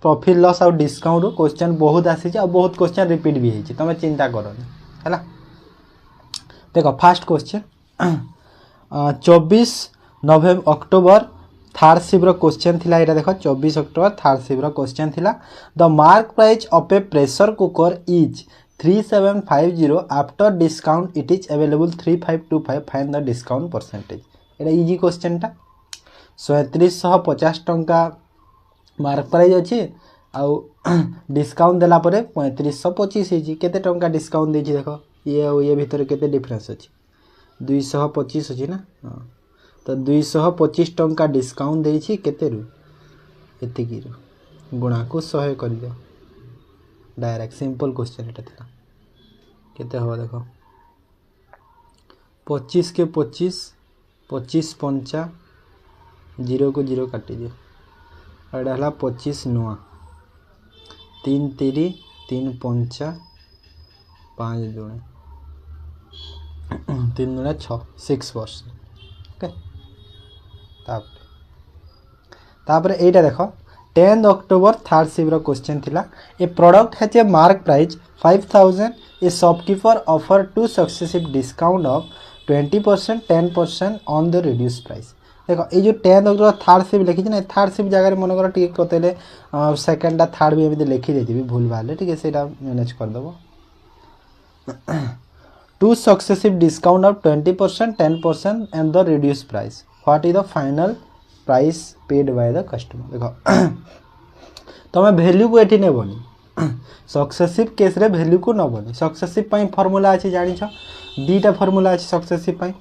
Profit loss आउ discount question बहुत आसी बहुत क्वेश्चन रिपीट भी होती तुम चिंता करनी है। देख फास्ट क्वेश्चन 24 नवेम्बर अक्टोबर थर्ड शिफ्ट क्वेश्चन थिला एटा देख 24 अक्टोबर थर्ड शिफ्ट क्वेश्चन थिला the mark price of A pressure cooker is 3750 after discount it is available 3525 find the discount percentage. Etah easy question टा 3750 टंका मार्क प्राइस अच्छी आउ discount देला परे 3525 होची केते टंका डिस्काउंट देछि देख ये भितर केते डिफरेंस अछि 225 अछि ना हां तो 225 टंका डिस्काउंट देछि केते रु एतिकी रु गुणा को 100 कर दियो डायरेक्ट सिंपल क्वेश्चन एटा थिला केते हो देखो 25 के 25 25 पंचा 0 को 0 काटी दियो एटा हला 25 नुआ 3 3 3 पंचा 5 दुणे 3 दुणे 6 6%। ओके तापर एटा देखो 10 अक्टोबर थर्ड शिफ्ट क्वेश्चन थिला a product has a mark price 5000 a shopkeeper offer two successive discount of 20% 10% on the reduce price. देखो ये जो 10 अक्टोबर थर्ड शिफ्ट लिखी ना थर्ड शिफ्ट जगह मन कर टिके कतेले सेकंड टा थर्ड भी एमती लिखि देथिबी भूल भाले ठीक है सेटा मैनेज कर दबो two successive discount of 20% 10% and the reduce price what is the final price paid by the customer. देखो तुम वैल्यू को एठी नेबनी सक्सेसिव केस रे वैल्यू को नबनी सक्सेसिव पई फार्मूला अछि जानि छ दीटा फार्मूला अछि सक्सेसिव पई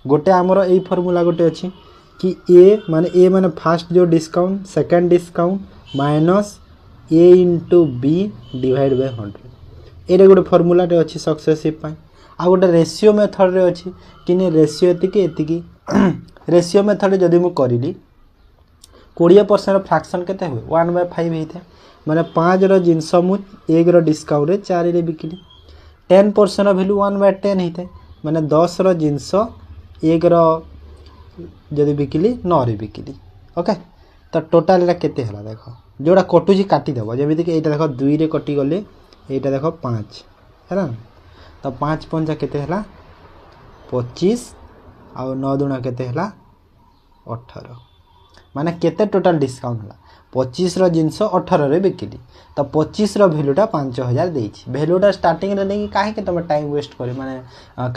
गोटे हमरो एई फार्मूला गोटे अछि कि ए माने फर्स्ट जो discount second discount minus A into B divide by 100 एरे गोटे फार्मूला टे अछि सक्सेसिव पई आ गोटे रेशियो मेथड रे अछि किने रेशियो एतिकी एतिकी रेशियो मेथड जदि मु करिली 20% फ्रैक्शन केते हुए 1/5 हेते माने 5 रो जिंस मु 1 रो डिस्काउंट रे 4 रे बिकिली 10% रो वैल्यू 1/10 हेते माने 10 रो जिंस 1 रो जदि बिकिली 9 रे बिकिली। ओके तो टोटल रे केते हला देखो जोड़ा कटु जी काटी देबो जेमिति कि एटा देखो 2 रे कटि गले एटा देखो 5 हैना तो 5 पंजा केते हला 25 आ 9 दुना केते हला 18 माने केते टोटल डिस्काउंट हला 25 रो जिंस 18 रे बिकिली तो 25 रो वैल्यूटा 5000 देछि वैल्यूटा स्टार्टिंग रे नहीं काहे के तुम टाइम वेस्ट करे माने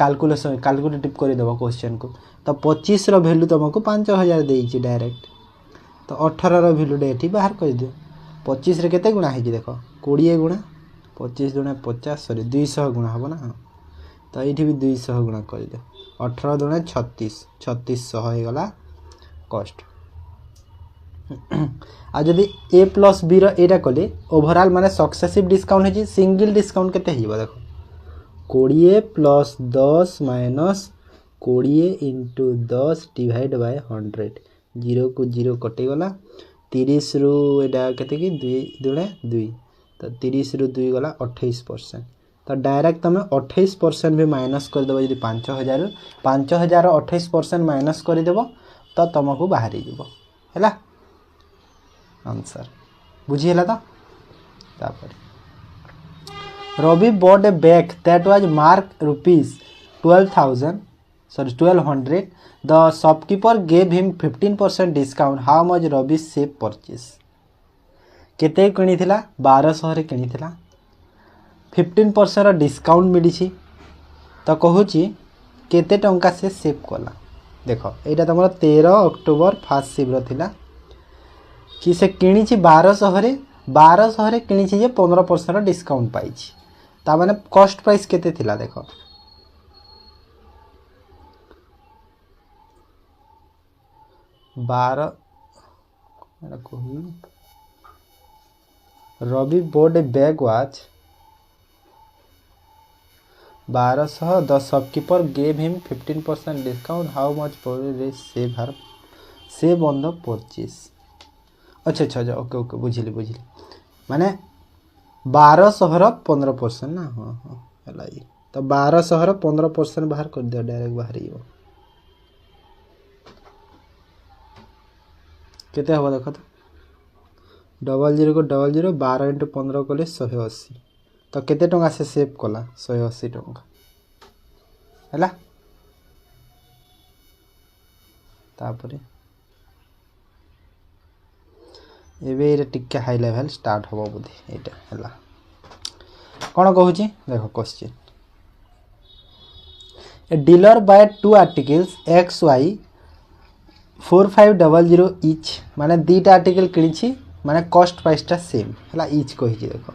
कैलकुलेटिव कर देबो क्वेश्चन को तो 25 रो वैल्यू तुमको 5000 देछि डायरेक्ट तो 18 रो वैल्यू डे एठी बाहर कर दियो 25 रे केते गुणा हेछि देखो 20 गुणा 25 दुना 50 सॉरी 200 गुणा हबो ना तो एठी भी 200 गुणा कर दियो 18 दुना 36 3600 हे गला कॉस्ट आ जदि ए प्लस बी रो एटा कले ओवरऑल माने सक्सेसिव डिस्काउंट हेछि सिंगल डिस्काउंट केते हिबो देखो 20 plus 10 minus 20 into 10 divide by 100 0 को 0 कटि गला 30 रु एटा केते कि 2 दुणे 2 तो 30 रु 2 गला 28% तो डायरेक्ट तुम 28% भी माइनस कर देबो यदि 5000 5000 28% माइनस कर देबो तो तुमको बाहरी जीवो हैला आंसर बुझी हैला तो तापर Ravi bought a bag that was marked ₹1200 the shopkeeper gave him 15% discount how much Ravi saved purchase केते किनी थिला 1200 रे किनी थिला 15% डिस्काउंट मिली तो कहूची केते टंका से सेव कला देखो एटा तुम 13 अक्टोबर फर्स्ट शिफ्ट थिला कि से किनी 1200 रे किनी जे 15% डिस्काउंट पाई ता माने कॉस्ट प्राइस केते थिला देखो Ravi bought bag watch 1200 the shopkeeper gave him 15% discount how much save on the purchase अच्छा ओके ओके बुझिली माने 1200 रो 15% ना हाँ हला ये तो 1200 रो 15% बाहर कर दियो डायरेक्ट बाहर ही केते हबो देखो तो 00 को 00 12 × 15 कले 180 तो केते टंका से सेव कला 180 टंका हैला तापरे एबे एटा टिके हाई लेवल स्टार्ट होबो बुद्धि एटा हैला कोन कहूची देखो question a dealer buy 2 articles XY 4500 each माने दीटा आर्टिकल किछि माने कॉस्ट प्राइस टा सेम हैला each कहिछि देखो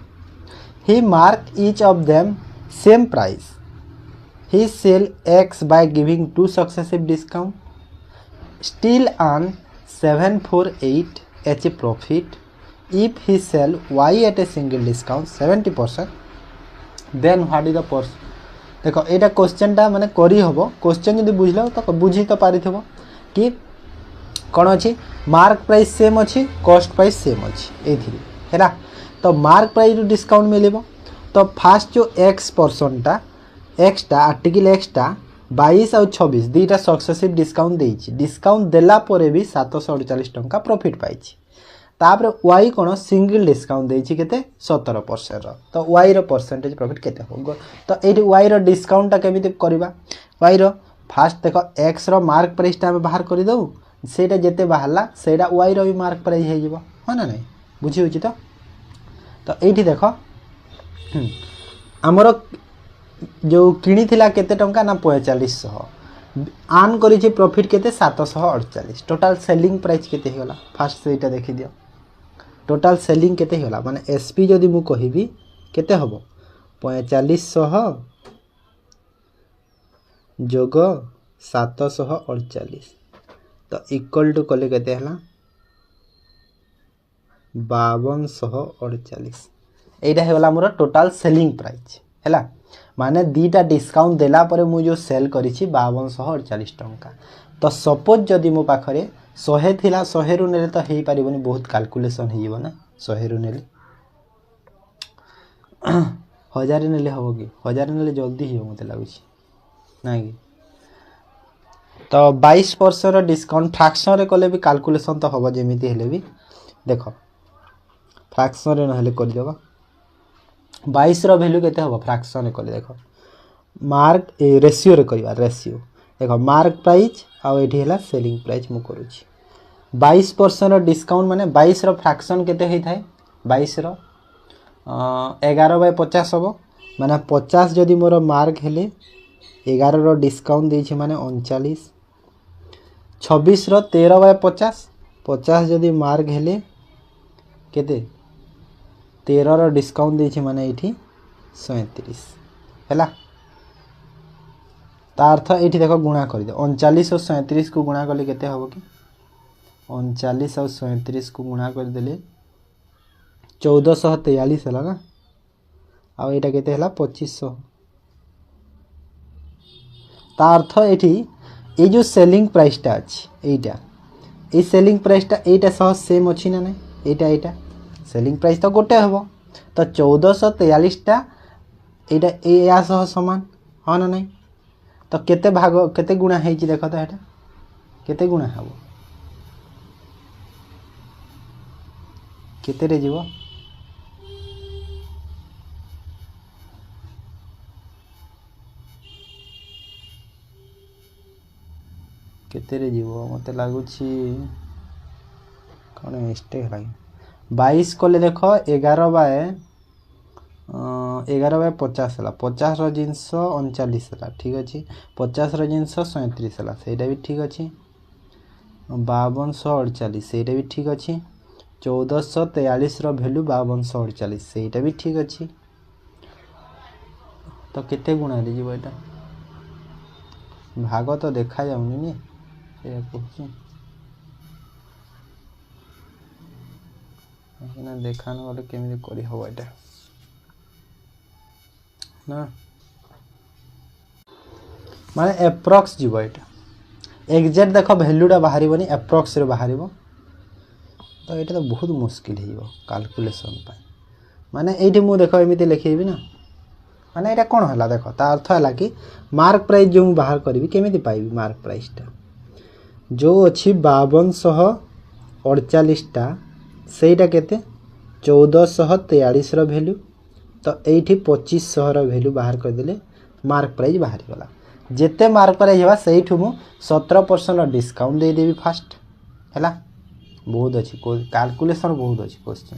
he mark each of them same price he sell X by giving 2 successive discount still earn 748 as a profit if he sell Y at a single discount 70% then what is the percent देखो एटा question टा माने करी हबो question जदी बुझलो तो बुझी तो पारिथबो कि कोन अछि मार्क प्राइस सेम अछि कॉस्ट प्राइस सेम अछि एथिरि हैला तो मार्क प्राइस रु डिस्काउंट मिलेबो तो फास्ट जो x% टा x टा आर्टिकल x टा 22 और 26 दीटा सक्सेसिव डिस्काउंट देछि डिस्काउंट देला परे भी 748 टंका प्रॉफिट पाइछि तापर y कोन सिंगल डिस्काउंट देछि केते 17% रो तो y रो परसेंटेज प्रॉफिट केते हो तो एठी y रो डिस्काउंट टा केमिति करबा y रो फास्ट देखो x रो मार्क प्राइस टा हम बाहर करि दउ सेटा जेते बाहरला सेटा y रो भी मार्क प्राइस हे जिवो हो ना नै बुझी होछि तो एठी देखो हमरो जो किनी थिला केते टंका ना 4500 आन करी छी प्रॉफिट केते 748 टोटल सेलिंग प्राइस केते हेला फास्ट सेटा देखि दियो टोटल सेलिंग केते हेला माने एसपी जदी मु कहिबी केते हबो 4500 जोग 748 तो इक्वल टू कले केते हला 5248 एटा हेला मोर टोटल सेलिंग प्राइस हैला माने दीटा डिस्काउंट देला परे मु जो सेल करी छी 5248 टंका तो सपोज जदी मो पाखरे 100 थिला 100 रु नेले तो हेई परिबनी बहुत कैलकुलेशन हेइबो ना 100 रु नेले 1000 नेले हबो कि 1000 नेले जल्दी हियो मते लागु छी ना कि तो 22% रो डिस्काउंट फ्रैक्शन रे कोले भी कैलकुलेशन तो हबो जेमिति हेले भी देखो फ्रैक्शन रे नहले कर देबा 22 रो वैल्यू केते हबो फ्रैक्शन रे कोले देखो मार्क रेशियो रे करबा रेशियो देखो मार्क प्राइस आ एठी हला सेलिंग प्राइस मु करू छी 22% रो डिस्काउंट माने 22 रो फ्रैक्शन केते हेई थाए 22 रो 11/50 हबो माने 50 जदी मोर मार्क हेले 11 रो डिस्काउंट देछि माने 39 26 रो 13/50 50 जदी मार्क हेले केते 13 रो डिस्काउंट देछि माने एठी 37 हैला ता अर्थ एठी देखो गुणा कर दे 39 और 37 को गुणा करले केते हबो कि 39 और 37 को गुणा कर देले 1443 हला ना आ एटा केते हला 2500 ता अर्थ एठी ए जो सेलिंग प्राइस टा अछि एटा ए सेलिंग प्राइस टा एटा सह सेम अछि ना नै एटा सेलिंग प्राइस तो गोटे हबो तो 1443 टा एटा ए या सह समान हो ना नै तो केते भाग केते गुणा हेछि देखो तो एटा केते गुणा हबो केते रे जीवो केते रे जीवो मते लागु छी कोन मिस्टेक लागे 22 कोले देखो 11/50 हला 50 रो जिंस 39 हला ठीक अछि 50 रो जिंस 37 हला सेटा भी ठीक अछि 5248 सेटा भी ठीक अछि 1443 रो वैल्यू 5248 सेटा भी ठीक अछि तो केते गुणा रे जीव एटा भाग तो देखा जाउनी नि ए कहछि ना देखान वाले केमिति करी हो एटा ना माने एप्रोक्स जीव एटा एग्जैक्ट देखो वैल्यूटा बाहरिबनी एप्रोक्स रे बाहरिबो तो एटा तो बहुत मुश्किल हेइबो कैलकुलेशन पाई माने एठी मु देखो एमिति लिखेबी ना माने एटा कोन हला देखो ता अर्थ हला कि मार्क प्राइस जो बाहर करबी केमिति पाइबी मार्क प्राइस टा जो अछि 5248 टा सेटा केते 1443 भैल्यू तो ये 2500 भैल्यू बाहर करदे मार्क प्राइस बाहरी गला जिते मार्क प्राइस होगा से 17% डिस्काउंट दे देवी फास्ट है बहुत अच्छी कैलकुलेशन बहुत अच्छी क्वेश्चन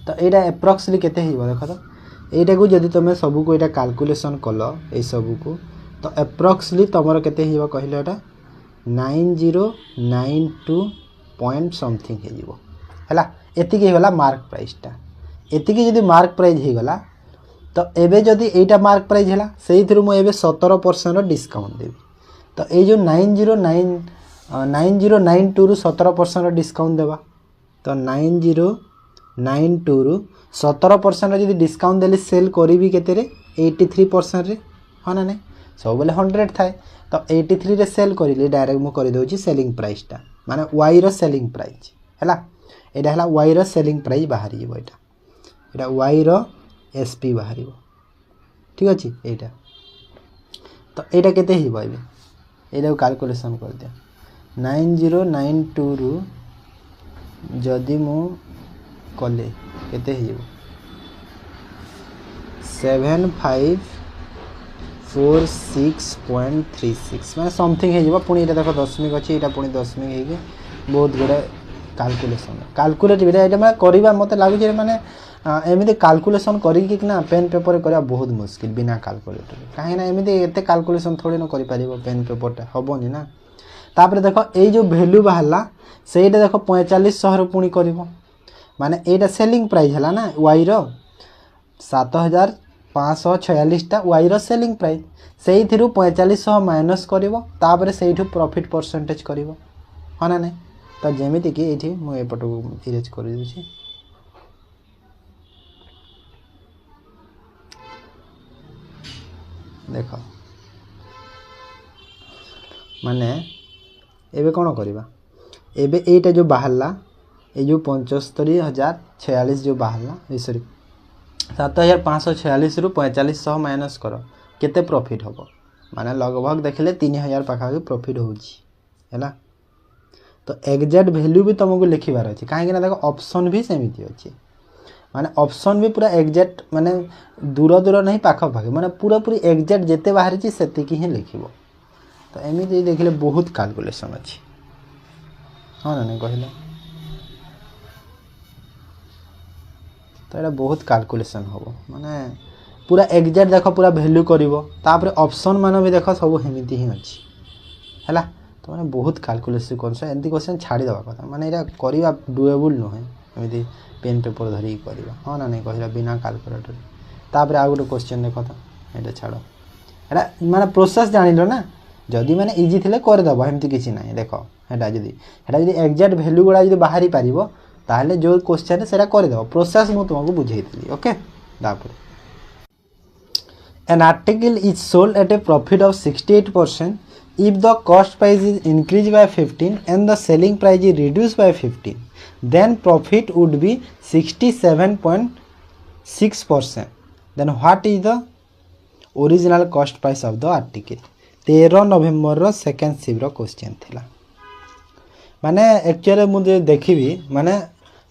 तो यहाँ एप्रोक्सली केते देख तो यहीटा को जदि तुम सबू को यहाँ कैलकुलेशन कल ये सबू को तो एप्रोक्सली तुम केते कहले यहाँ 9092 पॉइंट समथिंग है एतिकी होगा मार्क प्राइसटा एतिकी जदि मार्क प्राइस होगला तो एबे जदि एटा मार्क प्राइस है से 17% डिस्काउंट देवी तो ये जो 9092 रु 17% डिस्काउंट देवा तो 9092 रु 17% जदि डिस्काउंट देली सेल करी केते 83% रे हाँ ना नहीं सब बेले 100 थाए तो 83 रे सेल करी डायरेक्ट मुझे करदे सेलिंग प्राइसटा माने वाई रो सेलिंग प्राइस है यहाँ है वाई रो सेलिंग प्राइस बाहर यहाँ वाई रो एसपी बाहर ठीक अच्छे यहाँ तो यहाँ केते यहाँ कैलकुलेशन कर दिया 9092 रु जदि मु कले केते 7546.36 मैं समथिंग हो पुणी ये देख दशमिक अच्छी यहाँ पुणी दशमिक हो बहुत गुड़ा कैलकुलेशन कैलकुलेट ये मैं करवा मत लगुच मैंने एमती कैलकुलेशन करके ना पेन पेपर करवा बहुत मुश्किल बिना कैलकुलेटर कहीं एमती एत कैलकुलेशन थोड़ी ना कर पेन पेपरटा हेनी ना तापर देख ये जो वैल्यू बाहरला से देख 4500 पुणी कर माने यहाँ सेलिंग प्राइस है ना वाई रो 7546 वाई रो सेलिंग प्राइस से 4500 माइनस कर से प्रॉफिट परसेंटेज कर हाँ ना नहीं तो जमीती कि ये मुझे एपट को इरेज कर दूसरी देख माने एबे कौन करवा एबे एटा जो बाहरला ये जो 75,046 जो बाहरला सॉरी 7,546 रु 4500 माइनस कर केते प्रॉफिट हम माने लगभग देखले 3000 पाखा प्रॉफिट होगा तो एग्जैक्ट वैल्यू भी तुमको लिखबार अच्छे कहीं देख ऑप्शन भी सेमती अच्छे माने ऑप्शन भी पूरा एग्जैक्ट माने दूर दूर नहीं पाखापाखि माने पूरा पूरी एग्जैक्ट जिते बाहर से ही लिख तो एमती देखले बहुत कैलकुलेशन अच्छी हाँ ना नहीं कहले तो ये बहुत कैलकुलेशन हम माने पूरा एग्जैक्ट देख पूरा वैल्यू कर ऑप्शन मान भी देख सब एमती ही अच्छी है तो मैंने बहुत कैलकुलेशन कर एमती क्वेश्चन छाड़ीदे कथा माने यहाँ करवा डुएबुल नुहे एमती पेन पेपर धरिकी कर हाँ ना नहीं कहला बिना कैलकुलेटर तापर आउ गोटे क्वेश्चन देख तो ये छाड़ यहाँ माने प्रोसेस जान ना जदि मैंने इजी थे करदेव एमती किसी ना देख यहाँ जब एक्जाक्ट भैल्यू गुड़ा जो बाहरी पार ताहले जो क्वेश्चन से करदेव प्रोसेस मुझे तुमको बुझे ओके तापर An article is sold at a profit of 68% if the cost price is increased by 15 and the selling price is reduced by 15, then profit would be 67.6%. Then what is the original cost price of the article? 13 November रो second shift रो question थिला माने actually मुझे देखिबी माने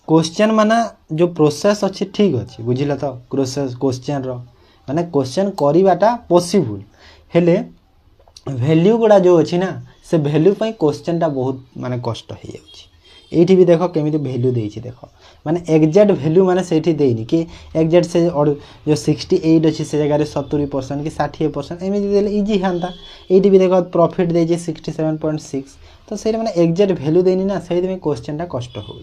question माने जो process अच्छी ठीक अच्छी बुझिला तो प्रोसेस क्वेश्चन रो माने क्वेश्चन करवाटा पॉसिबल हेले वैल्यू गुड़ा जो अच्छी ना से वैल्यू पर क्वेश्चन टा बहुत माने कष्ट हो जाए भी देख केमी वैल्यू देती देख माने एक्जाक्ट वैल्यू माने से देनी कि एक्जाक्ट से और जो 68 अच्छी से जगह 70% कि 60% एमती इजी हाँ ये भी देख प्रॉफिट दे 67.6 तो से मैंने एक्जाक्ट वैल्यू देनी ना से क्वेश्चन टा कष्ट हो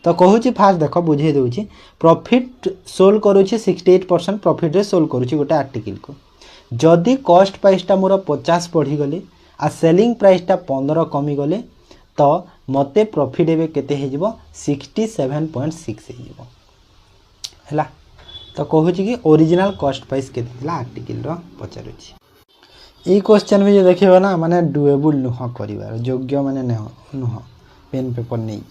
तो कहूँ फास्ट देख बुझे दूसरी प्रॉफिट सोल्व करुँची 68% प्रॉफिट रे सोल्व करुँची गोटे आर्टिकल को जदि कॉस्ट प्राइसटा मोर 50 बढ़ीगले आ सेलिंग प्राइसटा 15 कमीगले तो मते प्रॉफिट एबे केते हे जिवो 67.6 है तो कहूँ कि ओरिजिनल कॉस्ट प्राइस केते आर्टिकल रो पचारुची ये क्वेश्चन भी जो देखिए ना माने डुएबुल नुह कर योग्य माने नुह पेन पेपर नहीं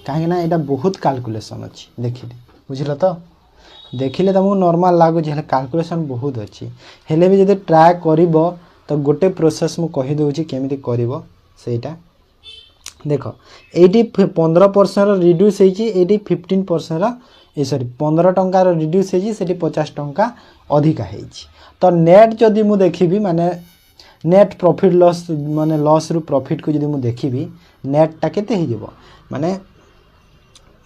कहीं ना यहाँ बहुत कैलकुलेशन अच्छी देखिले बुझल तो देखिले तुमको नॉर्मल लगुच कैलकुलेशन बहुत अच्छी हेले भी जब ट्राए कर तो गोटे प्रोसेस मु कही दूची केमिति करिवो सेटा देख ये 15% रिड्यूस होती 15% सॉरी 15 टंकार रिड्यूस होती 50 टंका अधिका है। तो नेट जदि मु देखी माने नेट प्रॉफिट लॉस माने लॉस रु प्रॉफिट को जदि मु देखी नेटटा केते हो माने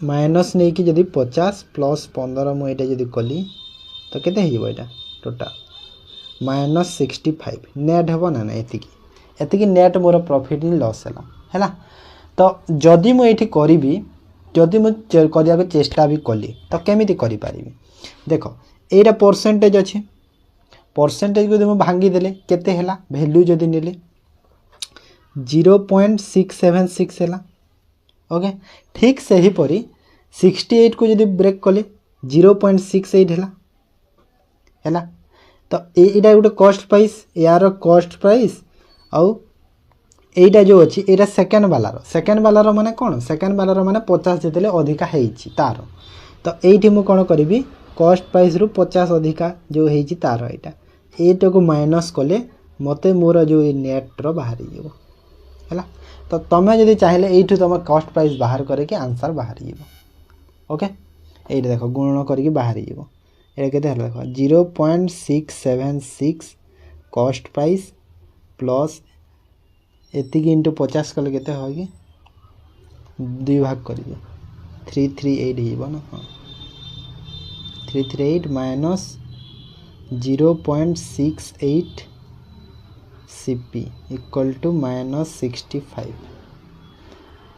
माइनस नहीं कि जदि 50 प्लस 15 मुझे जदि कली तो केते हो यहाँ टोटाल -65 नेट हे ना ना एतिकी नेट मोर प्रॉफिट ही लॉस है। तो जदि मुझे करी जदि मुझे करने को चेष्टा भी कली तो केमी करी देख एटा परसेंटेज अच्छे परसेंटेज को भांगीदे केते हैला वैल्यू जदि नेले 0.676 है। ओके ठीक से ही परी 68 को जदि ब्रेक कले 0.68 है। तो यहाँ गोटे कॉस्ट प्राइस यार कॉस्ट प्राइस आउ एटा जो अच्छी एटा सेकेंड वालार माने कौन सेकेंड वालार माने 50 जितने अधिका है तार। तो ये मुझे कौन करी कॉस्ट प्राइस रु 50 अधिका जो है तार यहाँ को माइनस कले मते मोर जो नेट्र बाहरी जीव है। तो तुम्हें जदि चाहिए यू तुम कॉस्ट प्राइस बाहर करके आंसर बाहरी जीव। ओके ये देख गुणन करके बाहरी जीव ये केते देख 0.676 कॉस्ट प्राइस प्लस एति इंटू 50 कले केते हो कि 2 भाग करिए 338 हो ना। हाँ 338 माइनस 0.68 CP इक्वल टू -65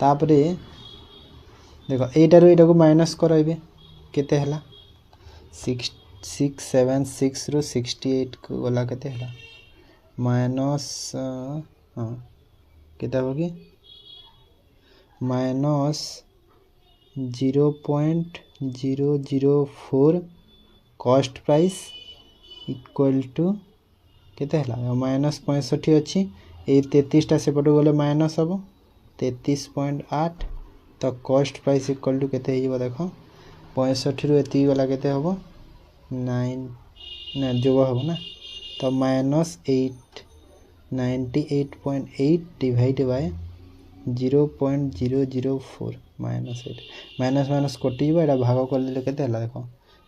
तापरे देखो एटारू एटा को माइनस करबे केते हला 676 रु 68 को गला केते हला माइनस हाँ केते हो कि -0.004 कॉस्ट प्राइस इक्वल टू केते हला -65 अच्छी ये 33टा सेपटू गले माइनस हम 33.8 तो कॉस्ट प्राइस इक्वल टू केते हो देख 65 रु एति गला केते हम 9 ना जोग हम ना तो -98.8 डिवाइड बाय 0.004 -8 माइनस माइनस कटिज एटा भाग कर केते हला देख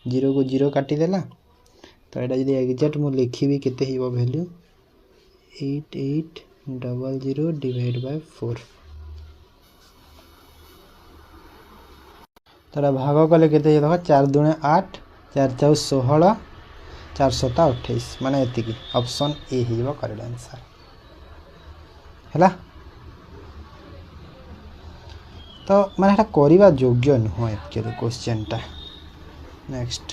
0 को 0 काटिदेला। तो यहाँ जी एक्जाक्ट मुझे लिखी केते हो वैल्यू 8800 डिवाइड बाय 4 तो भाग कले केते देख 4 दूने 8 4 4 16 4 7 28 माने एतिकी ऑप्शन ए हो करेक्ट आंसर है। तो माने एटा करबा योग्य नुह एक्चुअली क्वेश्चन टा। नेक्स्ट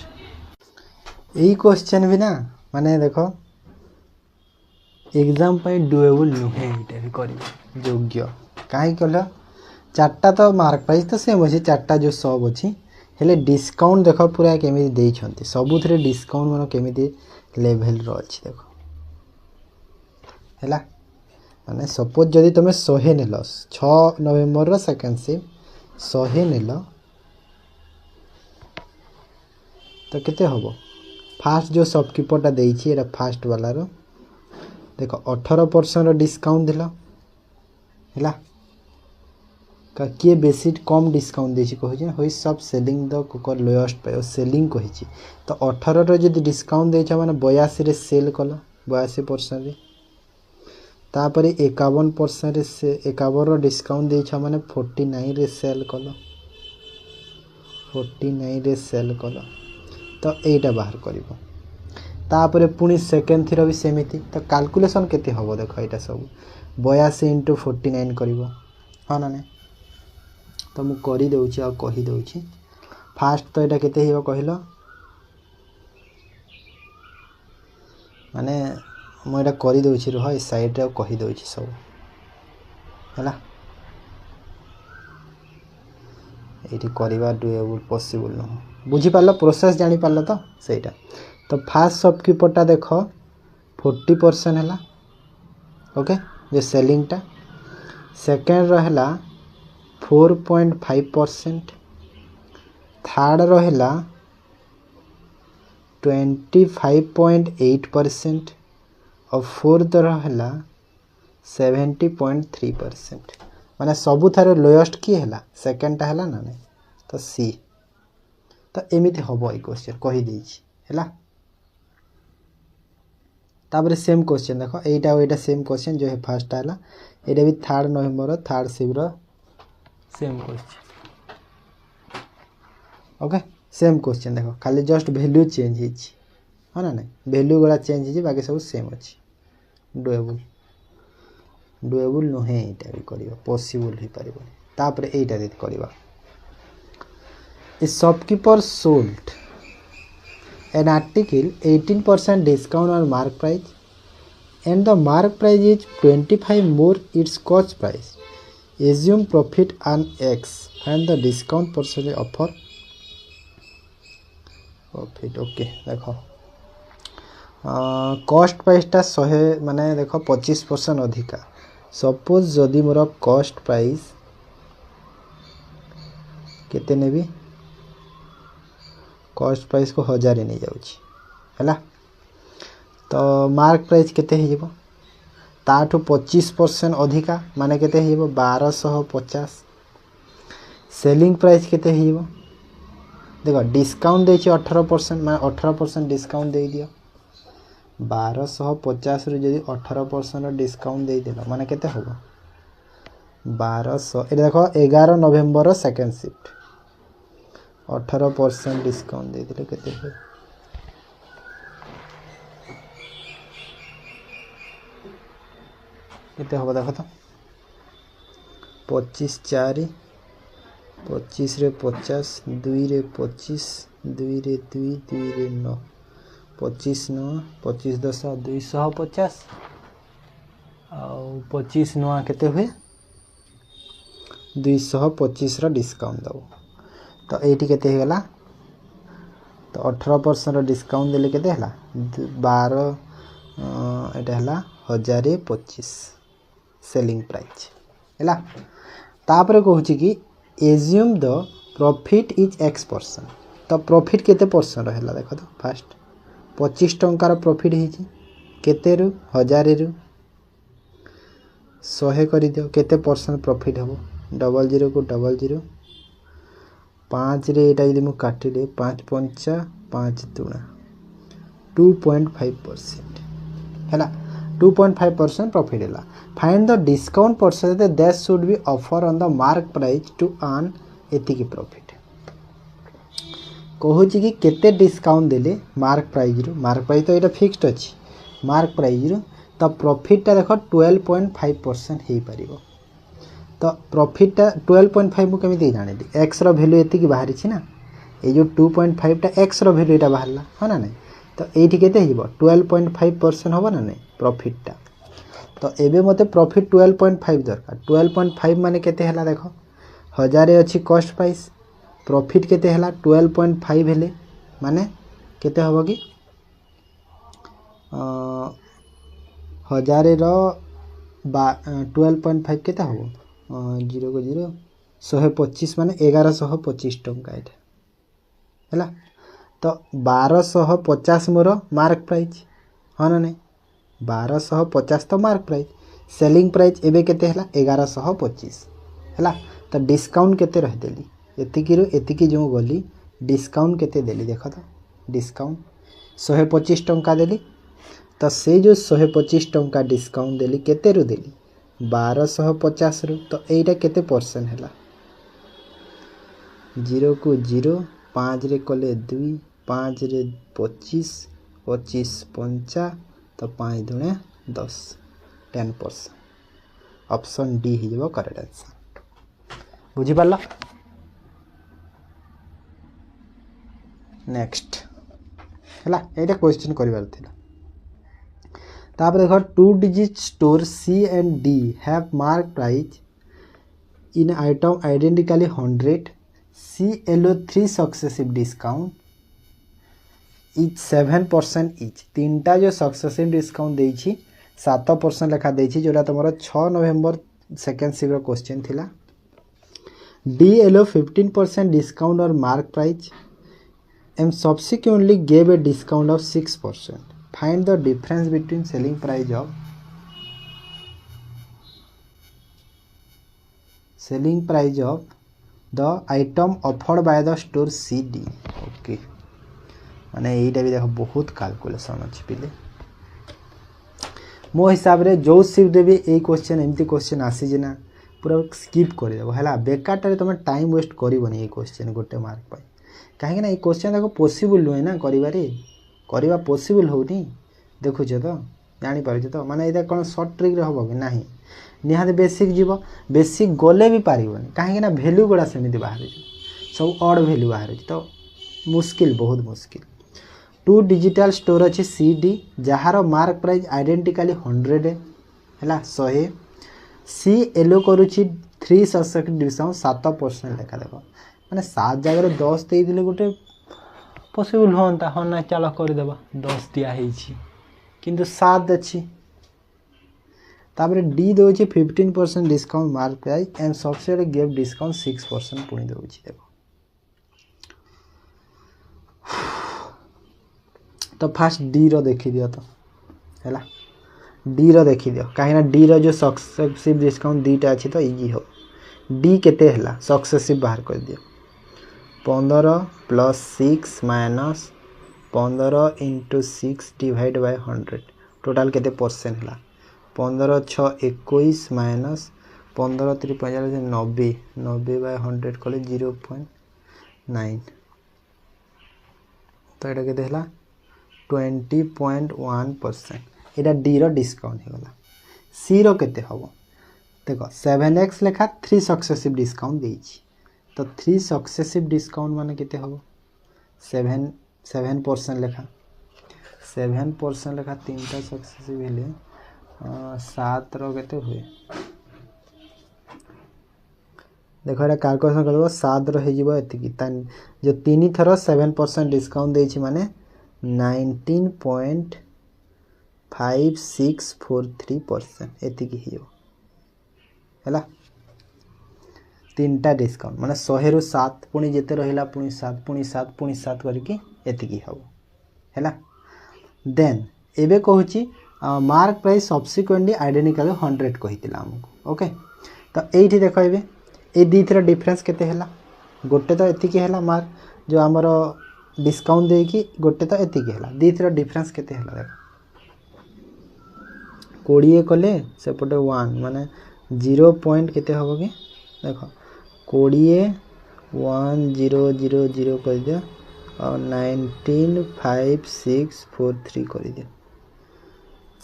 यही क्वेश्चन भी ना माने देखो एग्जाम पे डुएबल नुहे ये भी कर योग्य कहीं कल 4टा तो मार्क प्राइस तो सेम अच्छी 4टा जो सब अच्छी हेले डिस्काउंट देख पूरा केमी देइछंती सबुथ डिस्काउंट मान केमी लेवल रो अच्छी देख है माने सपोज जदि तुम 100 नेल 6 नवेम्बर रो सेकेंड शिफ्ट 100 नेल तो केते होबो फास्ट जो शॉपकीपरटा देइछि एटा फास्ट वाला रो देख 18% डिस्काउंट दिला हैला का किए बेसी कम डिस्काउंट देछि कहि होई सब सेलिंग द कुकर लोएस्ट पे सेलिंग कहि तो 18 रो जदि डिस्काउंट देछ माने 82 रे सेल कलो 82% रे तापरे 51% रे से 51 रो डिस्काउंट देछ माने 49 रे सेल कलो 49 रे सेल कलो तो एटा बाहर करिवो तापरे पुनी सेकेंड थीर भी सेमिति तो कैलकुलेशन केते होबो देखो एटा सब 82 × 49 करिवो हाँ ना तो मु करी दउछि आ कहि दउछि फास्ट तो एटा केते हिबो कहिलो माने मु एटा करी दउछि रह ए साइड रे कहि दउछि सब हैला एटी करबा डुएबल पॉसिबल न बुझी पारलो प्रोसेस जानि पारलो तो सेटा तो फास्ट शॉपकीपरटा देख 40% है। ओके जो सेलिंग टा सेकेंड रहा 4.5% थर्ड रहा 25.8% और फोर्थ रहा 70.3%। माने सबुथारे लोएस्ट किए है सेकेंडटा है ना नहीं तो सी तो एमती हम ये क्वेश्चन कहीदे तापर सेम क्वेश्चन देख यहाँ सेम क्वेश्चन जो है फर्स्ट है यहाँ भी 3 नवेम्बर 3 shift same question okay same question देख खाली जस्ट वैल्यू चेंज है ना नहीं वैल्यू गुड़ा चेंज हो बाकी सब सेम अच्छी डुएबुल नुहे यहाँ भी कर पॉसिबल हो पार तापर यहाँ दे करवा ए shopkeeper sold an article 18% discount on mark price and the mark price is 25 more its cost price. Assume profit on X and the discount percentage offer profit. Okay देखो कॉस्ट प्राइसटा 100 माने देखो 25% अधिका सपोज जदि more cost price केते नेबी cost price को 1000 नहीं जाऊँगी तो मार्क प्राइस केते हो ताठू 25% अधिका माने केते हो 1250 सेलिंग प्राइस केते हो देखो डिस्काउंट देछि 18% माने 18% डिस्काउंट दे दियो 1250 रु जदि 18% डिस्काउंट दे देलो माने केते हो 1200 ए देखो 11 नवेम्बर सेकेंड शिफ्ट 18% डिस्काउंट दे दिले केते हो केते हो देखो तो 25 4 25 रे 50 2 रे 25 2 रे 2 2 रे 9 25 9 25 10 250 आउ 25 9 केते हुए 225 रा डिस्काउंट दो तो ये केते तो 18% डिस्काउंट देले केते 12 एटा 1025 सेलिंग प्राइस है तापर कहूँ कि assume the profit is x%। तो प्रॉफिट केते परसेंट है देख तो फास्ट 25 टंकार प्रॉफिट होती केते रु 1000 रु 100 कर दियो केते परसेंट प्रॉफिट हम 00 को 00 5 रे एटा यदि मु काटिले 5 5 5 दुना 2.5% है 2.5% प्रॉफिट है find the discount percentage that should be offer on the mark price to earn एतिकी प्रॉफिट कहूँ कि केते डिस्काउंट देले मार्क प्राइस तो ये फिक्स्ड अच्छी मार्क प्राइस तो प्रॉफिटा देख 12.5% हो पार तो प्रॉफिटा 12.5 मुझे केमी जानी एक्स रैल्यू ये बाहरी ना ये जो 2.5टा एक्स रैल्यू यहाँ बाहर है ना नहीं तो ये केते 12.5% हम ना नहीं प्रॉफिटा तो एबे मते प्रॉफिट 12.5 दरकार 12.5 माने केते हला देखो 1000 अच्छी कॉस्ट प्राइस प्रॉफिट केते हला 12.5 हेले माने केते हबो कि 1000 रो 12.5 केते हबो 0 को 0 125 माने 1125 टंका है तो 1250 मोर मार्क प्राइस हाँ ना नहीं 1250 तो मार्क प्राइस सेलिंग प्राइस एबे केते हला 1125 है तो डिस्काउंट केते रह देली एतिकी जो गली डिस्काउंट केते देली देख तो डिस्काउंट 125 टंका देली तो से जो 125 टंका डिस्काउंट देली केते रु देली 1250 रु तो एटा केते परसेंट है 0 को 0 5 रे कले 2 5 रे 25 25 5 तो 5 दुणे 10 10% ऑप्शन डी हो करेक्ट आंसर बुझी पारला नेक्स्ट है ये क्वेश्चन कर तापर देखो 2 digit store C and D have mark price in item identically 100 C allow 3 successive discount each 7% each तीनटा जो सक्सेसिव डिस्काउंट देछि 7% लेखा देछि जोटा तुम 6 November second shift question D allow एलो 15% डिस्काउंट और मार्क प्राइस एम subsequently gave a discount of 6%. Find the difference between selling price of selling price of the item offered by the store CD। Okay माने एटा भी देखो बहुत calculation अछि पिले मो हिसाब रे जो शिफ्ट देबे ए क्वेश्चन एमती क्वेश्चन आसी जे ना पूरा स्किप कर देबो हला बेकार टारे तुम टाइम वेस्ट करबनी ए क्वेश्चन गोटे मार्क पाई कहीं ना ये क्वेश्चन देखो पॉसिबल नुहे ना करवा पॉसिबल होनी देखुछ तो जानी पारुछ तो माने एटा कोन शॉर्ट ट्रिक रे होबो कि नाही निहाते बेसिक जीव बेसिक गले भी पारिबनी कहीं ना वैल्यू गुडा सेमिति बाहर सब ऑड वैल्यू बाहर तो मुश्किल बहुत मुश्किल 2 डिजिटल स्टोर अच्छे CD jar mark price identically 100 है 100 सी एलो करुच्ची 3 सब्सिक्वेंट डिस्काउंट 7% लेखा देख मैंने 7 जगह 10 दे दिले गोटे पॉसिबल होता हाँ ना चलो करदेव 10 दिखाई किंतु 7 अच्छी तापर D दौर 15% डिस्काउंट मार्क प्राइस एंड सबसे गेप डिस्काउंट 6% पुणी दौर देख तो फास्ट D रो देखी दियो तो हैला D रो देखी दियो कहीं D रो जो सक्सेसिव डिस्काउंट दीटा अच्छी तो इजी हो D केते हैला सक्सेसिव बाहर कर दियो 15 plus 6 minus 15 into 6 divide by 100 total केते परसेंट हैला 15 6 21 माइनस 15 3 50 90 90 बाय 100 कले 0.9 तो एटा केते हैला 20.1% एटा D रो डिस्काउंट हो गला C रो केते हबो देखो 7x लेखा 3 सक्सेसिव डिस्काउंट देछि तो 3 सक्सेसिव डिस्काउंट माने केते हबो 7% लेखा 7% लेखा 3टा सक्सेसिव हेले 7 रो केते हुए देखो एटा कैलकुलेशन करबो 7 रो हे जिवो एति की जो 3 थरो 7% डिस्काउंट देछि माने 19.5643% एतिकी हियो हैला 3टा डिस्काउंट माने 100 रु 7 पुणी जेते रहिला पुणी 7 पुणी 7 पुणी 7 करके एतिकी हबो हैला देन एबे कहूची मार्क प्राइस सब्सिक्वेंटली आइडेंटिकल 100 कहितिला हमको ओके तो एठी देखो एबे ए दी थरा डिफरेंस केते हैला गोटे तो एतिकी हैला मार्क जो हमरो डिस्काउंट दे कि गोटे तो एतिकी हैला दी थरा डिफरेंस केते हैला देख 20 कले सेपटे 1 माने 0 पॉइंट केते हबो कि देखो 20 1000 कर दियो और 195643 कर दियो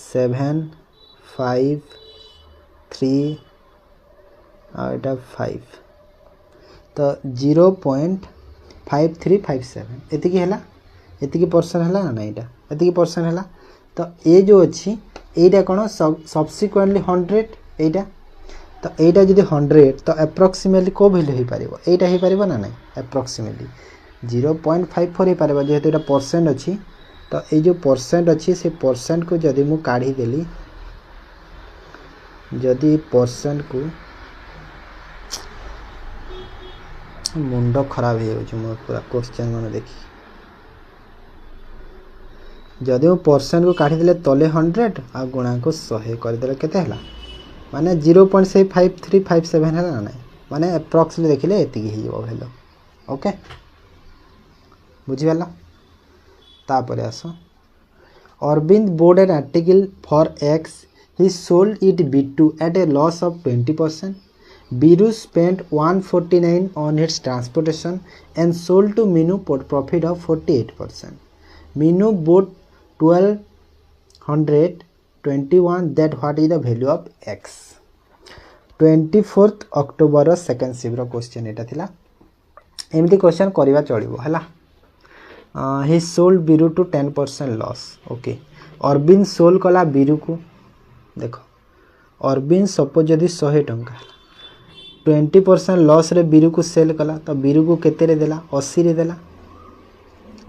753 और एटा 5 तो 0.5357 एतिकी हैला एतिकी परसेंट हैला ना एटा एतिकी परसेंट हैला तो ए जो अच्छी एटा कोन सब्सिक्वेंटली 100 एटा तो एटा जदि 100 तो अप्रोक्सीमेटली को वैल्यू हे पारिबो एटा हे पारिबो ना नहीं अप्रोक्सीमेटली 0.54 हे पारिबो जेहेतु एटा परसेंट अच्छी तो ए जो परसेंट अच्छी से परसेंट को जदि मु काढी देली जदि परसेंट को मुंड खराब हो जाउछ मोर पूरा क्वेश्चन माने देखी जदि वो परसेंट को काटी देले तले 100 आ गुणा को 100 कर देले केते हला माने 0.5357 हला ना माने अप्रोक्सीमेटली देखिले एतिकी ही हो भेलो ओके बुझी वाला तापर आसो Arvind bought an article for X he sold it B2 at a loss of 20%. Biru spent 149 on its transportation and sold to Minu for profit of 48%. Minu bought 1221 that what is the value of X. 24th October second shift question एटा थिला एमती question करवा चलिबो हला he sold Biru to 10% loss okay Arvind sold कला बिरु को देखो Arvind suppose यदि 100 टंका 20% loss रे बिरु को सेल कला तो बिरु को केते रे देला 80 रे देला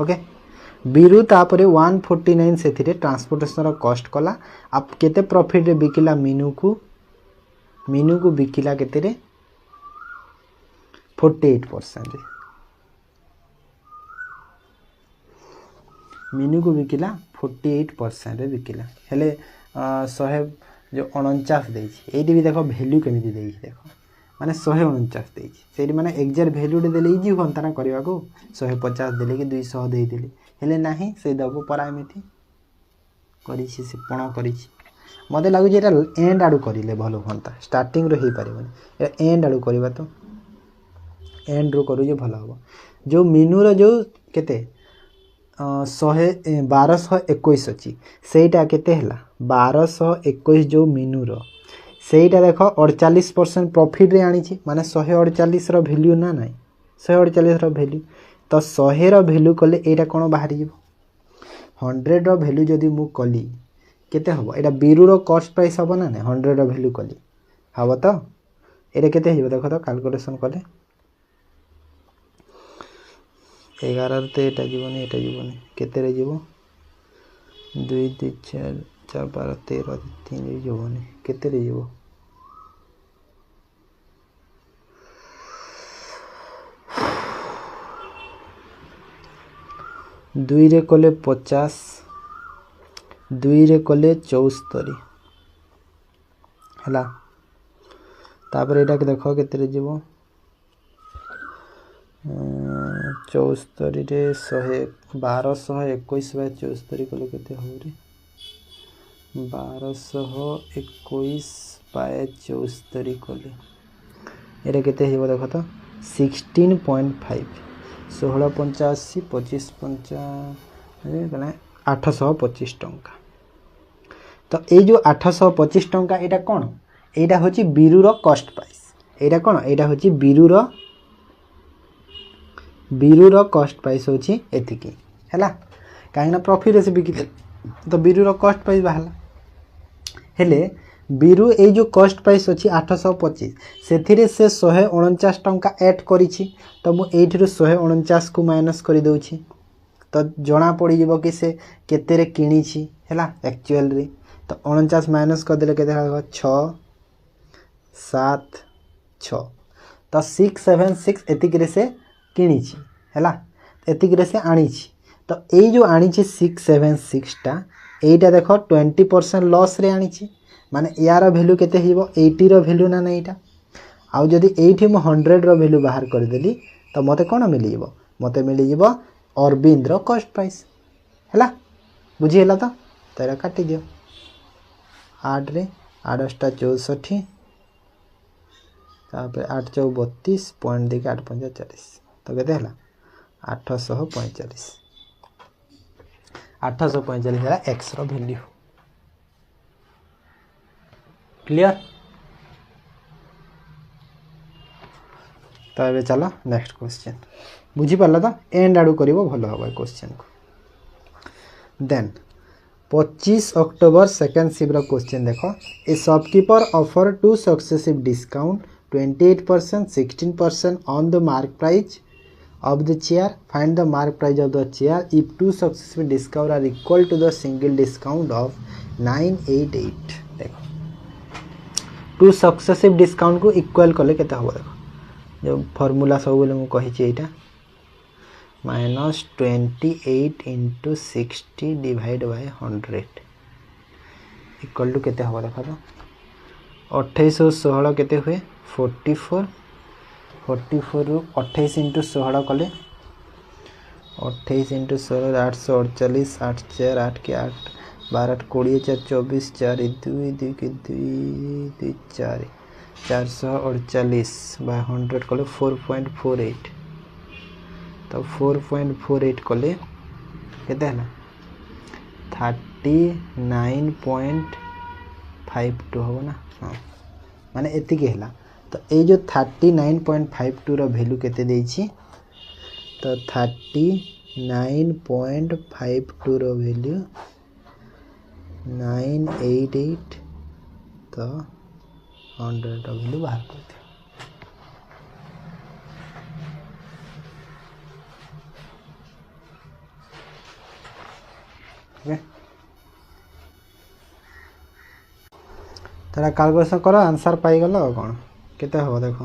ओके बिरु तापरे 149 से थिरे ट्रांसपोर्टेशन रो कॉस्ट कला आप केते प्रॉफिट रे बिकिला मीनू को बिकिला केते रे 48% रे मीनू को बिकिला 48% रे बिकिला हेले 100 जो 49 देछि एडी भी देखो वैल्यू केमिति देछि देखो माने 149 देछि सेठी माने एग्जैक्ट वैल्यू देले इजी होंता ना करबा को 150 देले कि 200 दे देले हेले नाही से दबो परामिति करिछि से पण करिछि मते लागु जे एटा एंड आडू करिले भलो होंता starting row hey परिबनी Etah and आडू करबा तो एंड रो करू जे भलो हो जो मीनू रो जो केते 1221 अछि सेटा केते हला 1221 जो मीनू रो सेटा देखो 48% प्रॉफिट रे आनी छी माने 148 रो वैल्यू ना नाही 148 रो वैल्यू तो 100 रो वैल्यू कले एटा कोन बाहरी जीवो 100 रो वैल्यू जदी मु कली केते हबो एटा बीरू रो कॉस्ट प्राइस हबो ना 100 रो वैल्यू कली हबो तो एटा केते हिबो देखो तो कैलकुलेशन कले 11 ते एटा जीवनी केते रे जीवो 2 2 4 4 12 13 3 जीवनी केते रे जीवो दुई रे कले 50 दुई रे कले 74 हला तापर एटा के देखो केते रे जीवो 74 रे 1221 बाय 74 कले केते हो रे 1221 बाय 74 कले एटा केते हिबो देखो तो 16.5 1685 25 50 825 टंका तो ए जो 825 टंका एटा कोन एटा होची बीरू रो कॉस्ट प्राइस एटा कोन एटा होची बीरू रो कॉस्ट प्राइस होची एतिकी हैला काहेना प्रॉफिट से बिकी तो बीरू रो कॉस्ट प्राइस बाहला हेले बीरू ए जो कॉस्ट प्राइस अछि 825 सेथिरे से 149 टंका ऐड करिछि तो मु एठिरु 149 को माइनस करि दउछि तो जणा पड़ी जीवो कि से केते रे किनिछि हैला एक्चुअल रे तो 49 माइनस कर देले केते होगा 6 7 6 तो 676 एतिक रे से किनिछि हैला एतिक रे से आनिछि तो ए जो आनिछि 676 टा एटा देखो 20% लॉस रे आनिछि माने यार वैल्यू केते हिबो 80 रो वैल्यू ना नैटा आउ जदी एठी म 100 रो वैल्यू बाहर कर देली तो मते कोन मिली जीवो मते मिली जीवो अरविंद रो कॉस्ट प्राइस हैला बुझी हैला तो तेरा काटी दियो 8 रे 8 टा 64 तापर 8 चौ 32 पॉइंट देके 8 5 40 तो केते हैला 845 845 है एक्स रो वैल्यू क्लियर तो ए चलो नेक्स्ट क्वेश्चन बुझी पाला तो एंड आडू करिवो भलो होबा क्वेश्चन को देन 25 अक्टोबर सेकंड शिफ्ट रो क्वेश्चन देखो ए shopkeeper offer two successive discount 28% 16% on the mark price of the chair. Find the mark price of the chair if two successive discount are equal to the single discount of 988 देखो to successive discount को equal कले केते हो देखो जो formula सब बोले मु कहि छी एटा -28 into 60 divide by 100 equal to केते हो देखो तो 2816 केते हुए 44 रू 28 इंटू 16 कले 28 इंटू 16 848 8 4 8 के 8 12 20 4 24 4 2 2 के 2 4 448 बाय 100 कले 4.48 तो 4.48 कले केते हला 39.52 हो ना हां माने एति के हला तो ये जो 39.52 रो वैल्यू केते देछि तो 39.52 रो वैल्यू 988 तो 100 रो वैल्यू बाहर करते ओके तरा कैलकुलेशन करो आंसर पाई गलो कोन केते हो देखो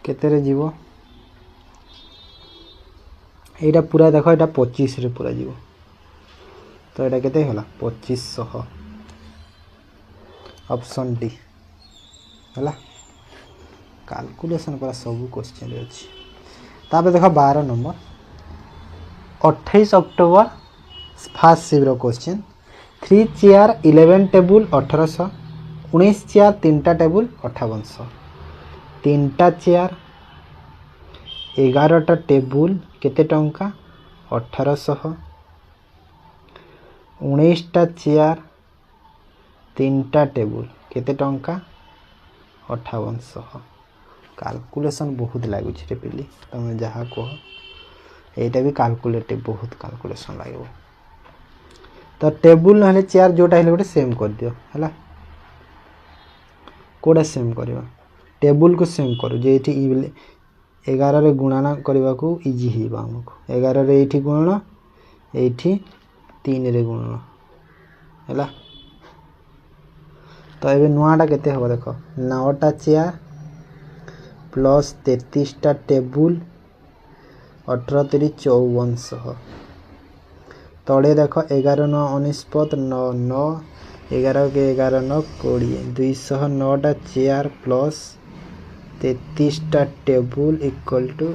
केते रे जीवो एटा पूरा देखो एटा 25 रे पूरा जीवो तो एटा केते होला 2500 ऑप्शन डी है कैलकुलेशन पर सब क्वेश्चन अच्छी। तापर देख 12 number 28 October first shift question 3 chair 11 table 1800 19 chair 3टा टेबुल 5800 3टा चेयर 11टा टेबुल केते टंका 1800 19टा चेयर 3टा टेबुल केते टंका 5800। कैलकुलेशन बहुत लगुच रे पिली तुम जहाँ कह यहीटा भी कैलकुलेटिव बहुत कैलकुलेशन लगे। तो टेबुल ना चेयर जोटा है गोटे सेम कर दियो है कोड़ा सेम करवा टेबुल को सेम कर जे 11 रे गुणना करने को इजी हो आमको 11 रे ये गुणन ये 3 रे गुणन है। तो ये नुआटा केते हम देख 9टा चेयर प्लस 33टा टेबुल 18 3 5400 तले देख 11 9 19 9 9 11 के 11 9 20 209टा चेयर प्लस 33टा टेबुल इक्वल टू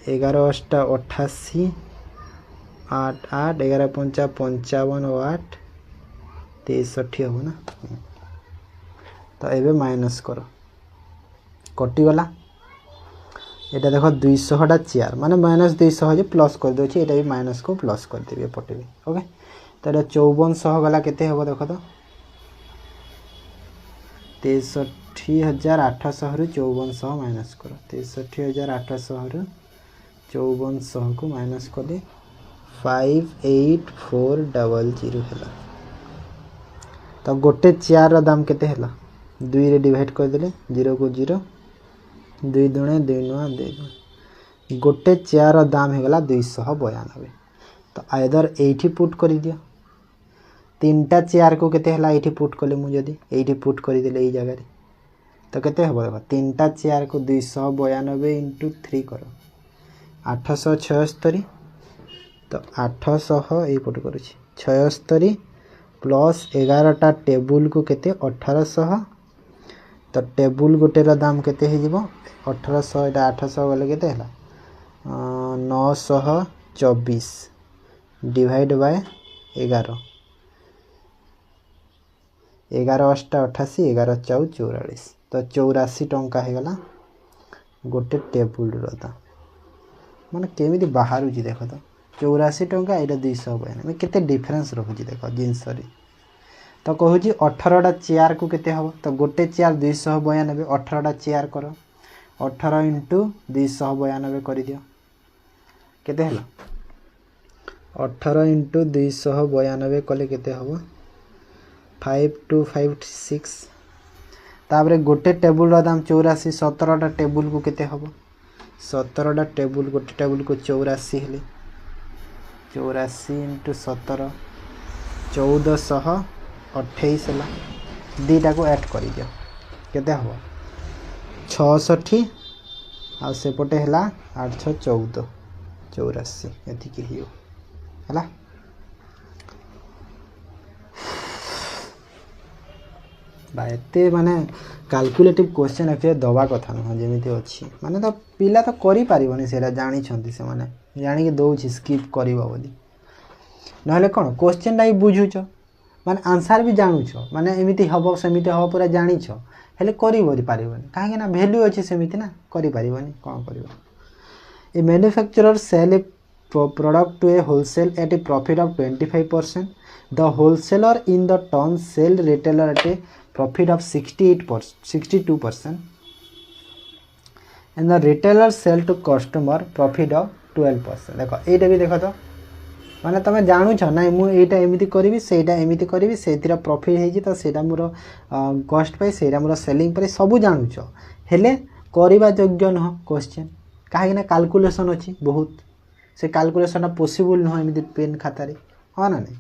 11 8 88 8 8 11 5 55 8 63 हम ना। तो ये माइनस कर कटिगला यहाँ देख 200टा चेयर माने माइनस 200 जो प्लस कर दे ये भी माइनस को प्लस कर देवी एपटे भी ओके। तो ये 5400 गला केते हम देख तो 63,800 रु 5400 माइनस कर 63,800 रु 5400 को माइनस कर 58400 है। तो गोटे चेयर दाम केते है 2 रे डिवाइड कर देले 0 को 0 2 दुणे 2 नुआ 2 गोटे चेयर दाम हो गला 292। तो आइदर एठी पुट कर दियो 3टा चेयर को केते हला एठी पुट कले मु जदी एठी पुट कर देले ए जगह रे तो केते हबो देखो 3टा चेयर को 292 × 3 करो 876 तो 800 ए पुट करूची 76 प्लस 11टा टेबुल को केते 1800 तो टेबुल गोटे दाम केते हे जिवो 1800 एटा 800 गले केते हला 924 डिवाइड बाय 11 11 8 88 11 4 44 तो 84 टंका हे गला गोटे टेबुल रो दाम माने केमिति बाहर जी देखो तो 84 टंका एटा 292 में केते डिफरेंस रहुची देखो जिंस रे। तो कहूँ 18टा चेयर को केते हम तो गोटे चेयर 292 18टा चेयर कर 18 × 292 कर दियो केते हला 18 × 292 कले केते हम 5256। तापरे गोटे टेबुल रो दाम 84 17टा टेबुल को केते हम 17टा टेबुल गोटे टेबुल को 84 हेले 84 × 17 1428 है दीटा को ऐड कर दियो केते हम 66 आ सेपटे है 814 84 एतिकी हियो है। एते माने कैलकुलेटिव क्वेश्चन एक्चुअली दवा कथा न जेमिति अछि माने तो पिला तो करि पारिबनी सेरा जानि छथि से माने जानि के दउछि स्किप करिवो बोली नहले कोन क्वेश्चन टाइ बुझुछ माने आंसर भी जानुछ माने एमिति हबो सेमिति हबो पूरा जानिछ हेले करि पारिबनी काहे ना वैल्यू अछि सेमिति ना करि पारिबनी कोन करिवो। A manufacturer sell a product to a wholesale at a profit of 25%. The wholesaler in the turn sell retailer at a profit of 62%, and the retailer sell to customer profit of 12%. देखो एटा भी देखो तो माने तमे जानू छ ना मु एटा एमिति करबी सेटा एमिति करबी सेतिरा प्रॉफिट हे जी तो सेटा मोर कॉस्ट पाई सेटा मोर सेलिंग पर सब जानू छ हेले करबा योग्य न क्वेश्चन काहे ना कैलकुलेशन अछि बहुत से कैलकुलेशन पॉसिबल न एमिति पेन खाता रे हां ना नहीं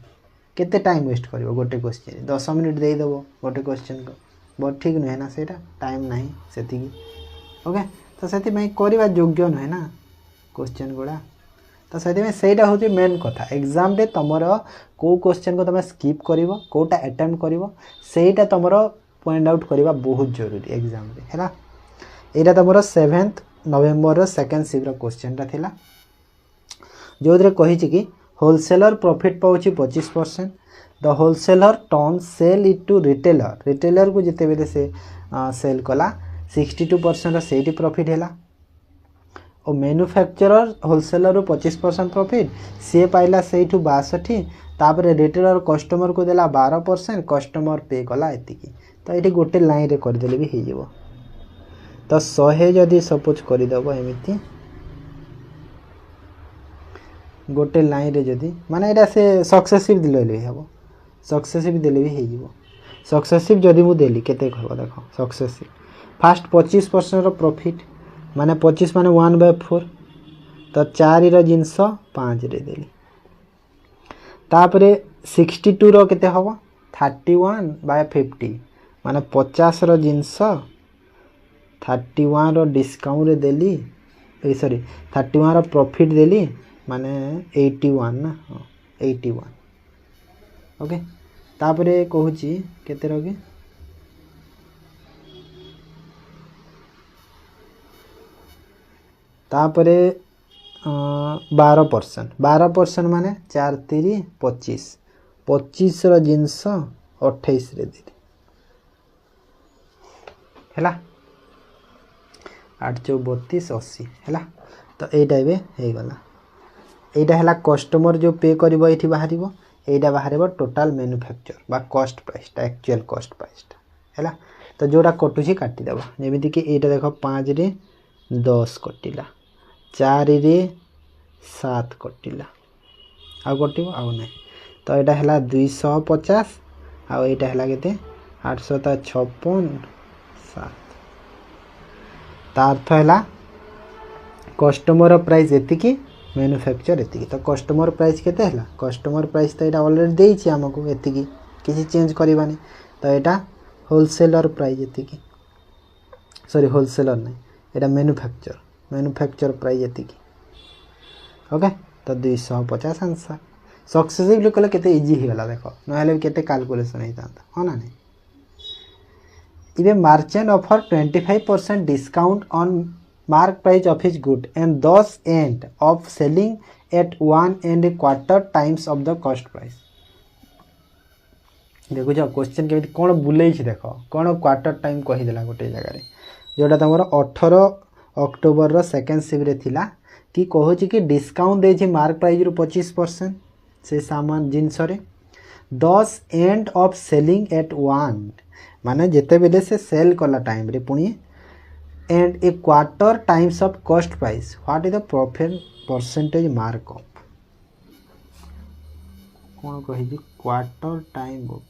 केते टाइम वेस्ट करिवो गोटे क्वेश्चन 10 मिनिट दे देबो गोटे क्वेश्चन को बहुत ठीक न है ना सेटा टाइम नहीं सेति ओके तो सेति में करबा योग्य न है ना क्वेश्चन गुडा तो सेटा हूँ मेन कथा एग्जाम रे तुमर को क्वेश्चन को तुम स्किप कर कोटा अटेम्प्ट कर तुमर पॉइंट आउट करवा बहुत जरूरी एग्जाम रे है यहाँ तुम 7 नवेम्बर सेकेंड शिफ्ट क्वेश्चन था जो कही कि होलसेलर प्रॉफिट पाँच 25%। The wholesaler turn sell it to retailer को जिते बेले से सेल कला 62% से प्रॉफिट है और मैन्युफैक्चरर होलसेलर 25% प्रॉफिट सी पाइला से 62 तापर रिटेलर कस्टमर को देला 12% कस्टमर पे कला एतिकी तो ये गोटे लाइन रे करदेले भी हो तो 100 जदि सपोज करदेव एमती गोटे लाइन रे जदि माने एटा से सक्सेसिव दिले भी हम सक्सेसिव दिले भी हो सक्सेसिव जदि मु देली केते कहबो देखो सक्सेसिव फास्ट 25% रो प्रॉफिट माने 25 माने 1/4 तो 4 रो जिनस 5 रे देली तापरे 62 रो केते हबो 31/50 माने 50 रो जिनस 31 रो डिस्काउंट रे देली सॉरी 31 रो प्रॉफिट देली माने 81 ना 81 ओके तापरे कहूची केते रगे तापरे 12% माने 4 3 25 रो जिनस 28 रे देली हैला 8 4 32 80 हैला तो एटा बे हे गला एटा हैला कस्टमर जो पे करिवो एठी बाहरिवो एटा बाहरिवो टोटल मैन्युफैक्चर बा कॉस्ट प्राइस टा एक्चुअल कॉस्ट प्राइस टा हैला तो जोटा कटुची काटी देबो जेमिति कि एटा देखो 5 रे 10 कटिला 4 रे 7 कटिला आ कटिवो आ नै तो एटा हैला 250 आ एटा हैला केते 856 7 तार्थ है कस्टमर प्राइस एतिकी मैन्युफैक्चर एतिकी तो कस्टमर प्राइस केते है कस्टमर प्राइस तो यहाँ ऑलरेडी देइछि हमको एतिकी किसी चेंज करवानी तो यहाँ होलसेलर प्राइस एतिकी सॉरी होलसेलर नहीं यहाँ मैन्युफैक्चर प्राइस एतिकी ओके तो 250 आंसर सक्सेसिवली कले केते इजी हो गला देखो नहले केते कैलकुलेशन होता हाँ ना नहीं Even merchant offer 25% discount on mark price of his good and thus end of selling at 1.25 times of the cost price. देखो जो क्वेश्चन के कौन बुले देख कौन क्वार्टर टाइम कहीदेला गोटे जगह जोटा तुम 18 अक्टोबर रो सेकेंड शिफ्ट थिला कि कहूँ कि डिस्काउंट देछि मार्क प्राइस रु 25% से सामान जिनस रे 10 एंड ऑफ सेलिंग एट 1 माने जेते बेले से सेल कला टाइम रे पुणी and A quarter times of cost price what is the profit percentage mark of कौन कहि क्वार्टर टाइम ऑफ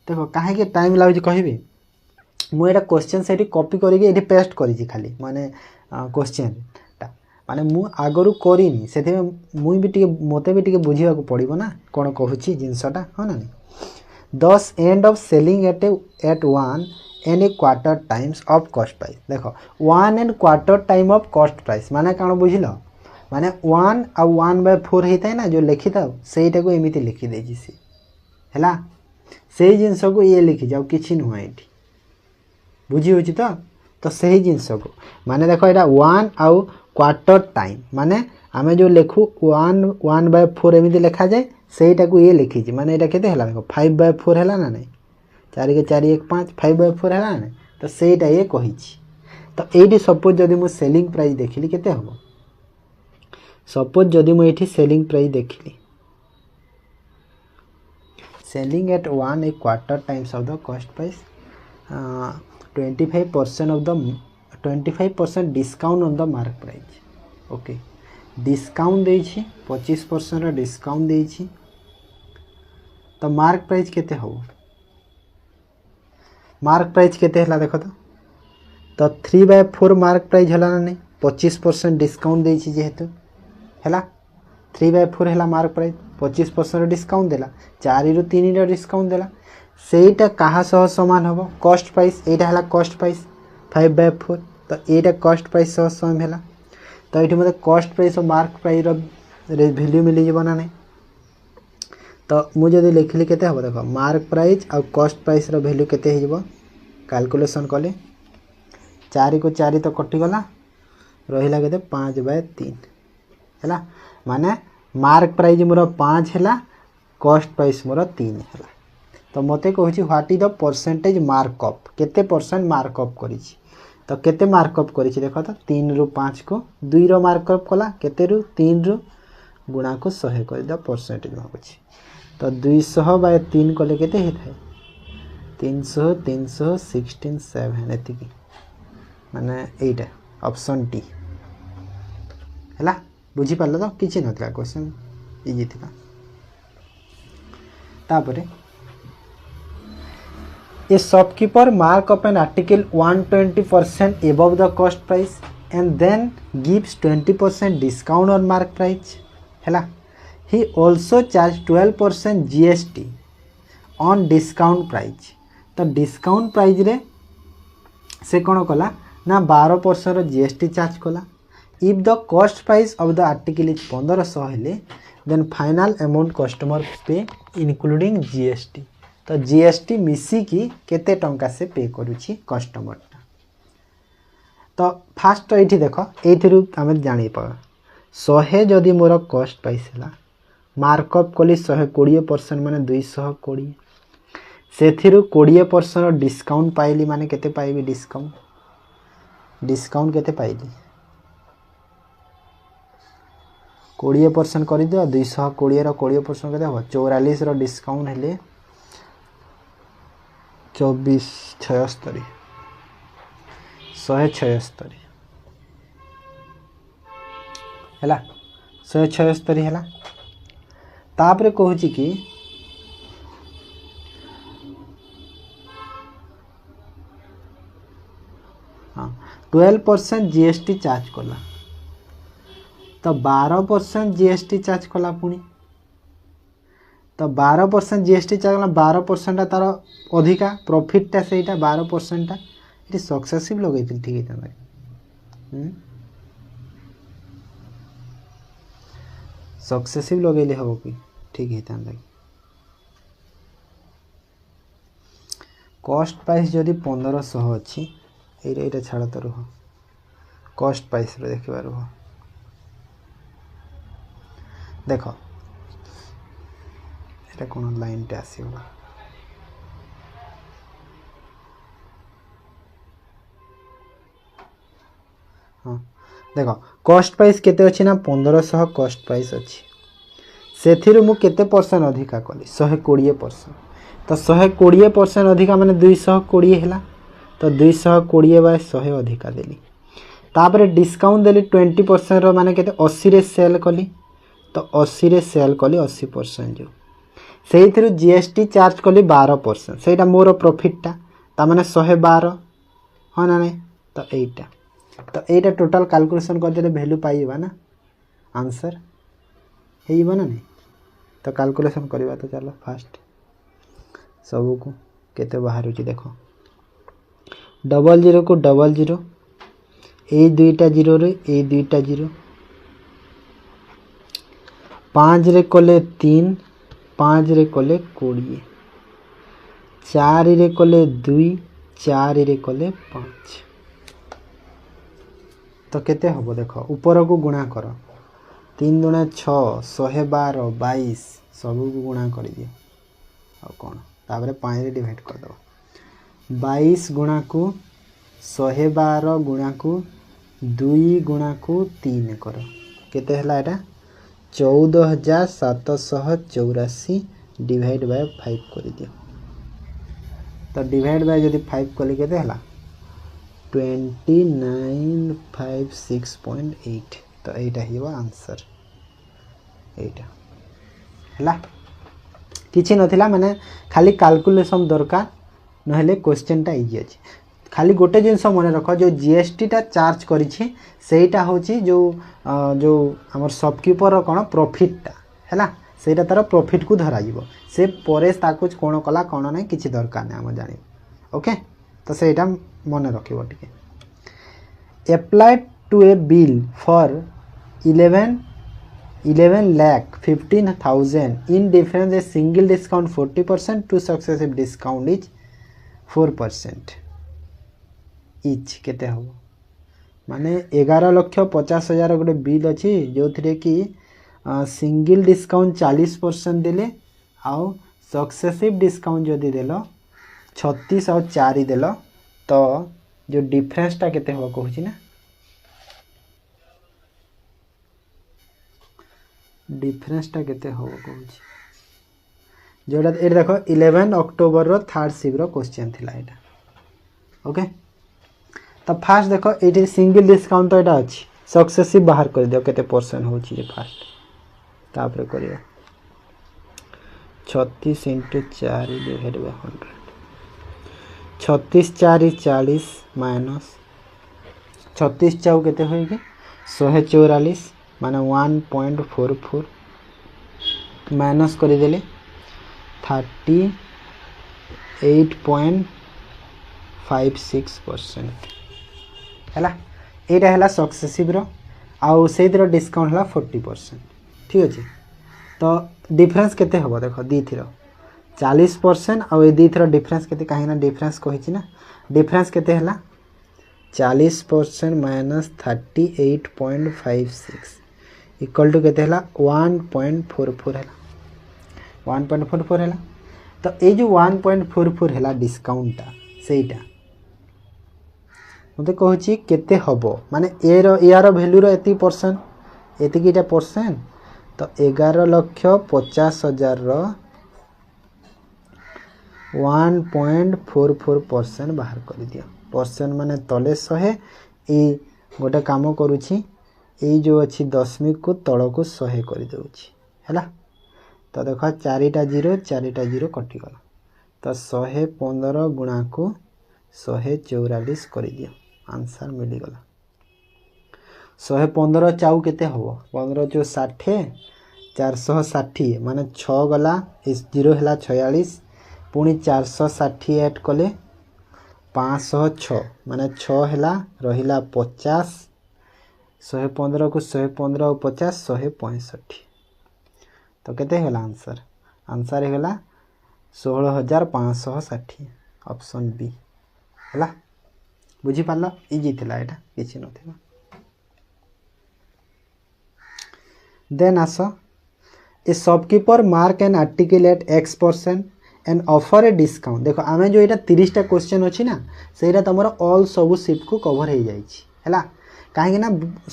देखो काहे के टाइम लागु कहबी मु एटा क्वेश्चन सेठी कॉपी करके एठी पेस्ट करी खाली माने क्वेश्चन माने मु आगरु करिनी सेथे मु भी टिके मोते भी टिके बुझिया को पड़िबो ना कोन कहूची जिंसटा हो ना 10 end of selling at 1 and a quarter times of cost price देखो 1 and quarter time of cost price माने काण बुझिलो माने 1 आ 1/4 हेता है ना जो लिखि था सेटा को एमिति लिखि देछि से हैला सेही जिंस को ये लिखि जाऊ किछि न होइठी बुझी होछि तो सेही जिंस को माने देखो एटा 1 आ क्वार्टर टाइम माने आमे जो लिखु 1/4 एमिति लिखा जाए सेटा को ये लिखी माने एटा केते हला देखो 5/4 हला ना नहीं 4 के 4 1 5 5/4 हला ना तो सेटा ये कहि तो एटी सपोज जदि मु सेलिंग प्राइस देखिली केते हबो सपोज जदि मु एठी सेलिंग प्राइस देखिली selling at 1 a quarter times of the cost price 25% off the 25% discount on the mark price okay discount देछि 25% डिस्काउंट देछि तो मार्क प्राइस केते हो मार्क प्राइस केते हला देखो तो 3/4 मार्क प्राइस हला ना नहीं 25% डिस्काउंट देछि जेहेतु हला 3/4 हला मार्क प्राइस 25% डिस्काउंट देला 4 रु 3 रो डिस्काउंट देला सेटा कहा सह समान हबो कॉस्ट प्राइस एटा हला कॉस्ट प्राइस 5/4 तो एटा कॉस्ट प्राइस सह समान हला तो ये मतलब कॉस्ट प्राइस और मार्क प्राइस वैल्यू मिल जाव ना नहीं। तो मुझे लिखिली केते हम देख मार्क प्राइस आ कॉस्ट प्राइस रो वैल्यू केते हो कैलकुलेशन कले 4 को 4 तो कटिगला रहा के 5/3 है माने मार्क प्राइस मोर 5 है कॉस्ट प्राइस मोर 3 है। तो मते कहूँ what is the percentage markup केते परसेंट मार्कअप करी तो केते मार्कअप करी देख तो 3 रु 5 को 2 रो मार्कअप कला केते रु 3 रु गुणा को 100 कर द परसेंटेज मागुची। तो 200/3 कले केते हेथाय 300 300 16 7 एतिकी माने एटा ऑप्शन डी है। बुझी पारल तो किछि नथला क्वेश्चन इजी थिला। तापरे A shopkeeper mark up an article 120% above the cost price and then gives 20% discount on mark price है। He also charge 12% GST on discount price। तो discount price रे से कौन कला ना 12% GST चार्ज कला। If the cost price of the article is 1500 हेले then final amount customer pay including GST। तो जीएसटी मिसिकी केते टंका से पे करुछि कस्टमर। तो फास्ट ये देख ये आम जापर 100 जदि मोर कॉस्ट प्राइस है मार्कअप कली 120% माने 220 से 20% डिस्काउंट पाइली माने केते पाइबी डिस्काउंट केते पाइली 20% कर दियो 220 रो 20% केते हो 44 रो डिस्काउंट हेले 24 76 176 है 176 है। तापरे कहूँ कि हाँ 12% जीएसटी चार्ज कला तो 12% जीएसटी चार्ज कला पुणी तो 12% जीएसटी चार्ज 12% तार अधिका प्रॉफिट से 12% ये सक्सेसिव लगे ठीक है सक्सेसिव लगे हम कि ठीक है। कॉस्ट प्राइस जदि 1500 अच्छी ये छाड़ तो रुह कॉस्ट प्राइस देखा रुह देख ये कौन लाइन टे आस हाँ देख कॉस्ट प्राइस केते अच्छी ना 1500 कॉस्ट प्राइस अच्छी से मु केते परसेंट अधिका कली 120%। तो 120% अधिका माने 220 है तो 220/100 अधिका देली तापर डिस्काउंट देली 20% रो माने केते 80 रे सेल कली तो 80 रे सेल कली 80% जो से जीएसटी चार्ज कली 12% से मोर प्रॉफिटटा ता माने 112 हाँ ना नहीं तो एटा टोटल कैलकुलेशन कर वैल्यू पाइबा ना आंसर हो ना नहीं। तो कैलकुलेशन करवा तो चलो फास्ट सब को केते बाहर देख 00 को 00 ए 2टा 0 रे ए 2टा 0 5 रे कले 3 5 रे कले 20 4 रे कले 2 4 रे कले 5 तो केते हबो देख ऊपर को गुणा कर 3 दूना 6 112 22 सब को गुणा कर दिए आ कौन तापर 5 रे डिवाइड कर दो 22 गुणा को 112 गुणा को 2 गुणा को 3 कर केते हला एटा 14784 डिवाइड बाय 5 कर दियो तो डिवाइड बाय जदि 5 कली केते हला 2956.8 तो एटा हिवा आंसर एटा हला किछि नथिला माने खाली कैलकुलेशन दरकार नहले क्वेश्चन टा इजी अछि। खाली गोटे जिनस मन रख जो जीएसटी टा चार्ज करिछि सेटा होछि जो हमर शॉपकीपर कोन प्रॉफिट टा हैला सेटा तार प्रॉफिट को धरा जिवो से परे ताकू कोन कला कोन नै किछि दरकार नै हम जानि ओके। तो सेटा मन रखिबो टिके applied to a bill for 11 11,15,000 in difference a single discount 40% to successive discount is 4% each केते हो माने 11,50,000 गोटे बिल अच्छी जो थे कि सिंगल डिस्काउंट 40% देले आउ सक्सेसिव डिस्काउंट जदि देल 36 और 4 देल तो जो डिफरेंसटा केते हो कहूँ ना डिफरेंसटा केते हो कहूँ जोड़ा ये देखो 11 अक्टोबर रो थर्ड शिफ्ट रो क्वेश्चन थिला एटा ओके तो फास्ट देखो ये सिंगल डिस्काउंट तो यहाँ अच्छी सक्सेसिव बाहर कर दियो केते परसेंट हो फास्ट तापर करियो 36 × 4 डिवाइड बाय 100 36 4 40 माइनस 36 चाउ केते होइगे 144 माने 1.44 माइनस कर देले 38.56% हैला एटा हैला सक्सेसिव रो आउ सेतिर डिस्काउंट हैला 40% ठीक अछि तो डिफरेंस केते हबो देखो दी थिरो 40% आउ ए दी थिरो डिफरेंस केते काहे ना डिफरेंस कहिछि ना डिफरेंस केते हैला 40% माइनस 38.56 इक्वल टू केते हैला 1.44 हैला 1.44 हैला तो ये जो 1.44 हैला डिस्काउंटटा सेटा मते कहूची केते हबो माने यार वैल्यू रो एती परसेंट एतिकीटा परसेंट तो 11,50,000 रो 1.44% बाहर कर दियो परसेंट माने तले 100 ए गोटे काम करूची ए जो अच्छी दशमिक को तल को 100 कर देउची हैला तो देखो 4टा 0 कटिगला तो 115 गुणा को 144 कर दियो आंसर मिलगला 115 चाउ केते हबो 15 जो 60 460 माने 6 गला इस 0 हला 46 पुनी 460 ऐड कले 506 माने 6 हला रहिला 50 115 को 115 और 50 165 तो केते होला आंसर आंसर होला 16,560 ऑप्शन बी होला बुझी पालो इजी थिला एटा किछि नथिला देन आसो a shopkeeper mark an article at x% and offer a discount देखो आमे जो एटा 30टा क्वेश्चन अछि ना सेरा तमरो ऑल सब शिफ्ट को कवर हो जाई छी हैला काहे ना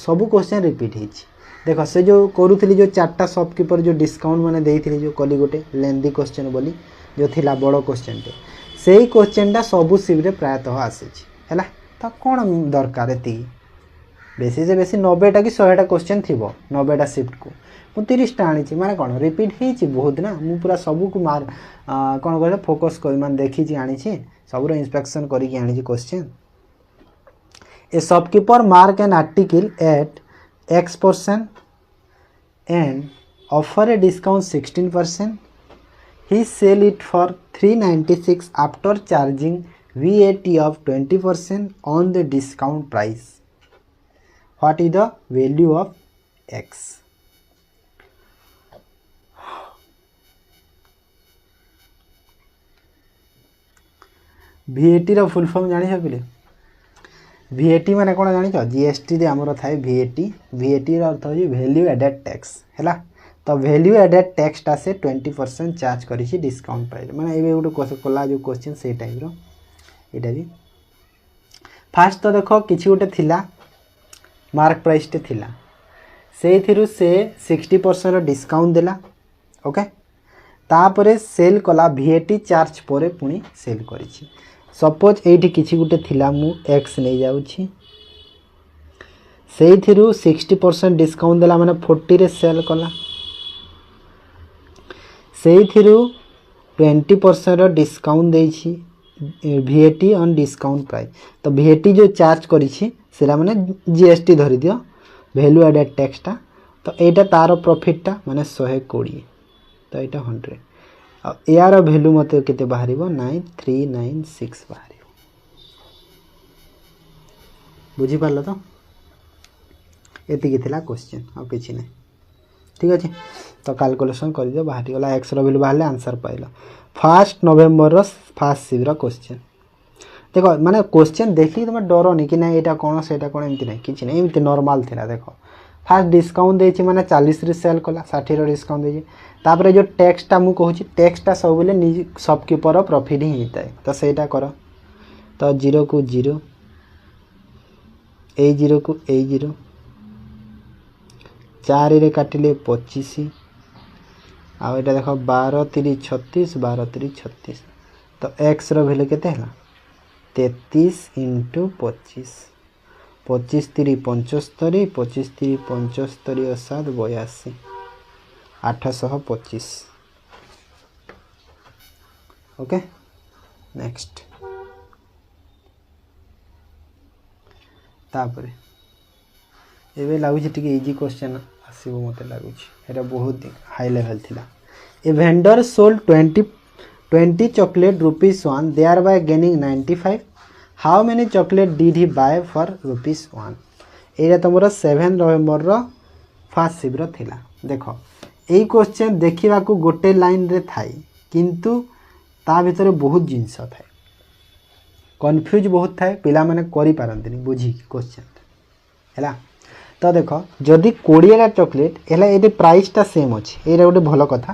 सब क्वेश्चन रिपीट हो छी देखो से जो करूथली जो 4टा शॉपकीपर जो डिस्काउंट माने देइथली जो कली गोटे लेंदी क्वेश्चन बोली जो थिला बड़ो क्वेश्चन टे सेही क्वेश्चनटा सब शिफ्ट रे प्रायतः आसे छी हैला तो कोन दरकार एती बेसी से बेसी 90टा कि 100टा क्वेश्चन थिबो 90टा शिफ्ट को मु 30टा आनी छी माने कोन रिपीट हेई छी बहुत ना मु पूरा सब को मार कोन कहले फोकस कर मान देखी छी आनी छी सब रो इंस्पेक्शन करी की आनी छी question a shopkeeper mark an article at x% and offer a discount 16%. He sell it for 396 after charging VAT of 20% on the discount price. What is the value of x? VAT रो full form जानि छ पिले VAT माने कोन जानि छ GST रे हमरो थाए VAT रो अर्थ हो वैल्यू एडेड टैक्स हैला तो वैल्यू एडेड टैक्स ता से 20% चार्ज करी छी डिस्काउंट प्राइस माने एबे गोटे कोला जो क्वेश्चन से टाइप रो एटा भी फास्ट तो देखो किछि गोटे थिला मार्क प्राइस टे थिला से थिरु से 60% रो डिस्काउंट देला ओके तापरे सेल कला VAT चार्ज परे पुनी सेल करी छी सपोज एठी किछि गुटे थिला मु x नै जाउ छी सेही थिरु 60% डिस्काउंट देला माने 40 रे सेल कला सेही थिरु 20% रो डिस्काउंट देई छी VAT ऑन डिस्काउंट प्राइस तो VAT जो चार्ज करी छी सेला माने GST धरि दियो वैल्यू एडेड टैक्स ता तो एटा तारो प्रॉफिट ता माने 120 तो एटा 100 अब यार वैल्यू मते केते बाहरिबो 9396 बाहरिबो बुझी पारलो तो एति किथिला क्वेश्चन आ किछि नै ठीक अच्छे तो कैलकुलेशन कर दियो बाहरी गला एक्स रो वैल्यू बाहर आंसर पाइल 1 नवेम्बर रो फर्स्ट शिफ्ट क्वेश्चन देख माने क्वेश्चन देखी तुम डरनी कि ना यहाँ कौन से कौन एमती ना कि एमती नॉर्मल थिला देख फास्ट डिस्काउंट देछि माने 40 रे सेल कला 60 रो डिस्काउंट देछि तापर जो टैक्सटा मु कहूची टैक्सटा सब बेले निज शॉपकीपर प्रॉफिट ही होता है तो सेटा कर तो 0 को 0 ए 0 को ए 0 4 रे काटिले 25 आ एटा देखो 12 3 36 12 3 36 तो एक्स रो वैल्यू केते हला 33 इंटू 25 25 3 75 25 3 75 और 7 82 825 ओके नेक्स्ट तापरे एबे लागुछि टिके इजी क्वेश्चन आसीबो मते लागुछि एटा बहुत हाई लेवल थिला a vendor sold 20 chocolate rupees 1 thereby gaining 95 how many chocolate did he buy for rupees 1 Etah तुमरो 7 November row first shift थिला देखो एई क्वेश्चन देखिबा को गोटे लाइन रे थाई किंतु ता भीतर बहुत जिंस थाए कंफ्यूज बहुत थाए पिला माने करि पारंतिनी बुझी क्वेश्चन हैला तो देखो जदि 20 टा चॉकलेट हैला एटी प्राइस टा सेम अछि एटा गोटे भलो कथा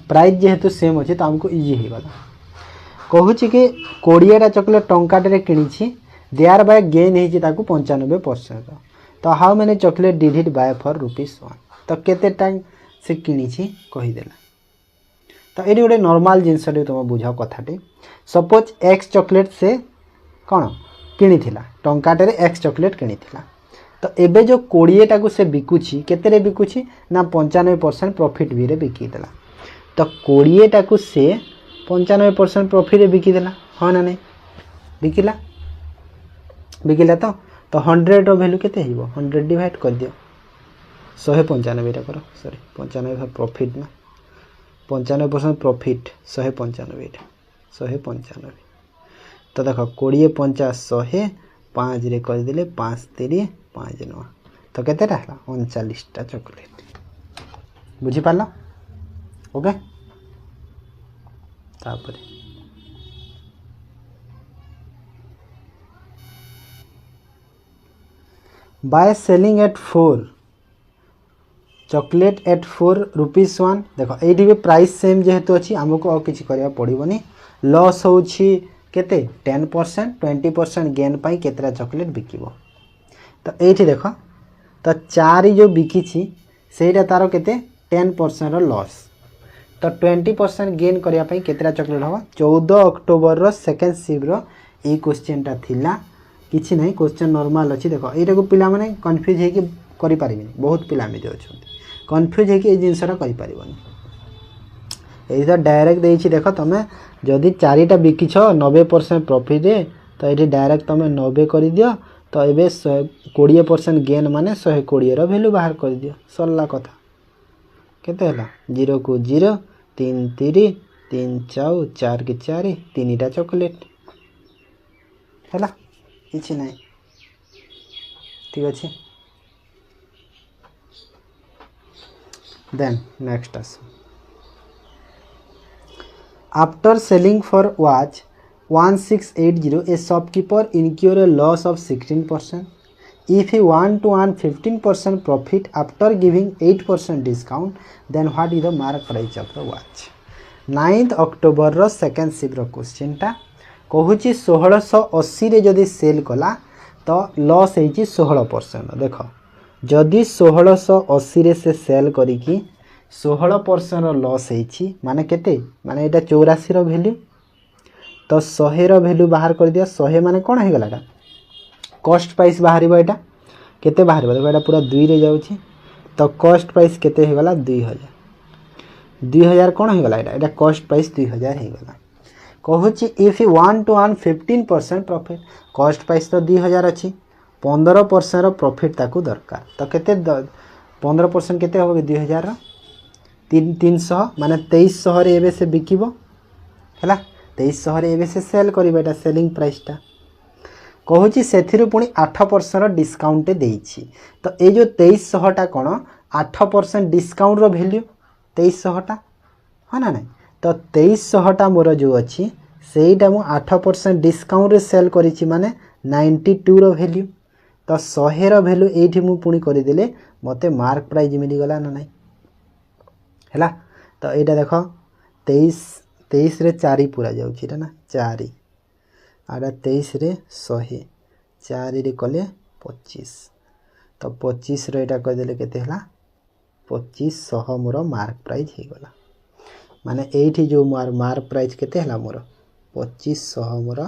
प्राइस जेहेतु सेम अच्छे तो आमको इजी हो गला कहूँ कि 20 टा चॉकलेट टंकाटे किणी देयर बाय गेन हो 95% तो how many chocolate did hit by for rupees 1 तो केते टाइम से किणी कहीदेला तो ये गोटे नॉर्मल जिनस तुम बुझ कथाटे सपोज एक्स चॉकलेट से कौन किणी टंकाटे एक्स चॉकलेट किणी तो एबे जो 20 टा को से बिकुची केते रे बिकुची ना 95% प्रॉफिट भी रे बिकीदेला तो 20 टा को से 95% प्रॉफिट बिकीदेला हाँ ना नहीं बिकिला तो 100 रो वैल्यू केते हिबो 100 डिवाइड कर दियो 195 टा करो सॉरी 95 प्रॉफिट ना 95% प्रॉफिट 195 195 तो देखो 20 50 100 5 रे कर दिले 5 3 5 9 तो केते रहला 39 टा चॉकलेट बुझी पाला ओके तापरे by selling at 4 chocolate at 4 rupees 1 देखो एठी भी प्राइस सेम जेहेतु अछि हमको और किछि करिया पड़िबनी लॉस होछि केते 10% 20% गेन पाई केतरा चॉकलेट बिकिबो तो एठी देखो तो 4 जो बिकिछि सेटा तारो केते 10% रो लॉस तो 20% गेन करिया पई केतरा चॉकलेट हवा 14 अक्टोबर रो सेकंड शिफ्ट रो ए क्वेश्चन टा थिला किछि नहीं क्वेश्चन नॉर्मल अछि देखो एटा को पिला माने कंफ्यूज हे कि करि पारिबिनी बहुत पिला में जो अछंती कंफ्यूज हे कि ए जिंसरा करि पारिबनी एई तो डायरेक्ट देछि देखो तमे जदि 4टा बिकिछ 90% प्रॉफिट रे तो एठी डायरेक्ट तमे 90 करि दियो तो एबे 20% गेन माने 120 रो वैल्यू बाहर कर दियो सरला कथा केते हला 0 को 0 3 3 3 4 4 के 4 3टा चॉकलेट हला किछि नहीं ठीक अछि देन नेक्स्ट आस after selling for watch 1680 a shopkeeper incur a loss of 16% if he want to earn 15% profit after giving 8% discount then what is the mark price of the watch 9th October रो second shift रो question टा कहूची 1680 रे जदी cell कला तो loss हेची 16% देखो जदी 1680 रे से सेल करी की 16% रो लॉस हेची माने केते माने एटा 84 रो वैल्यू तो 100 रो वैल्यू बाहर कर दिया 100 माने कोन हे गलाटा कॉस्ट प्राइस बाहरिबो एटा केते बाहरिबो देखो एटा पूरा 2 रे जाउची तो कॉस्ट प्राइस केते हे गला 2000 कोन हे गला एटा कॉस्ट प्राइस 2000 हे गला कहूची if you want to earn 15% profit cost price तो 2000 अछि 15% रो प्रॉफिट ताकू दरकार तो केते 15% केते होबे 2000 रो 300 माने 2300 रे एबे से बिकिबो हला 2300 रे एबे से सेल करिबो एटा सेलिंग प्राइस टा कहूँ से पुणी 8% डिस्काउंट देइछि तो ये जो 2300 कौन 8% डिस्काउंट वैल्यू 2300 हाँ ना नहीं तो 2300 मोर जो अच्छी सेटा मु 8% डिस्काउंट सेल करिछि माने 92 रो वैल्यू तो 100 रो वैल्यू एठी मु पुणी करदेले मते मार्क प्राइज मिली गला ना नहीं हैला तो एटा देखो 23 रे 4 पूरा जाउछि एटा ना 4 आड़ा 23 रे 100 4 रे कले 25 तो 25 रे एटा करदेले केते हला 2500 मोर मार्क प्राइज हे गला माने एठी जो मार्क प्राइज केते हला मोर 2500 मोर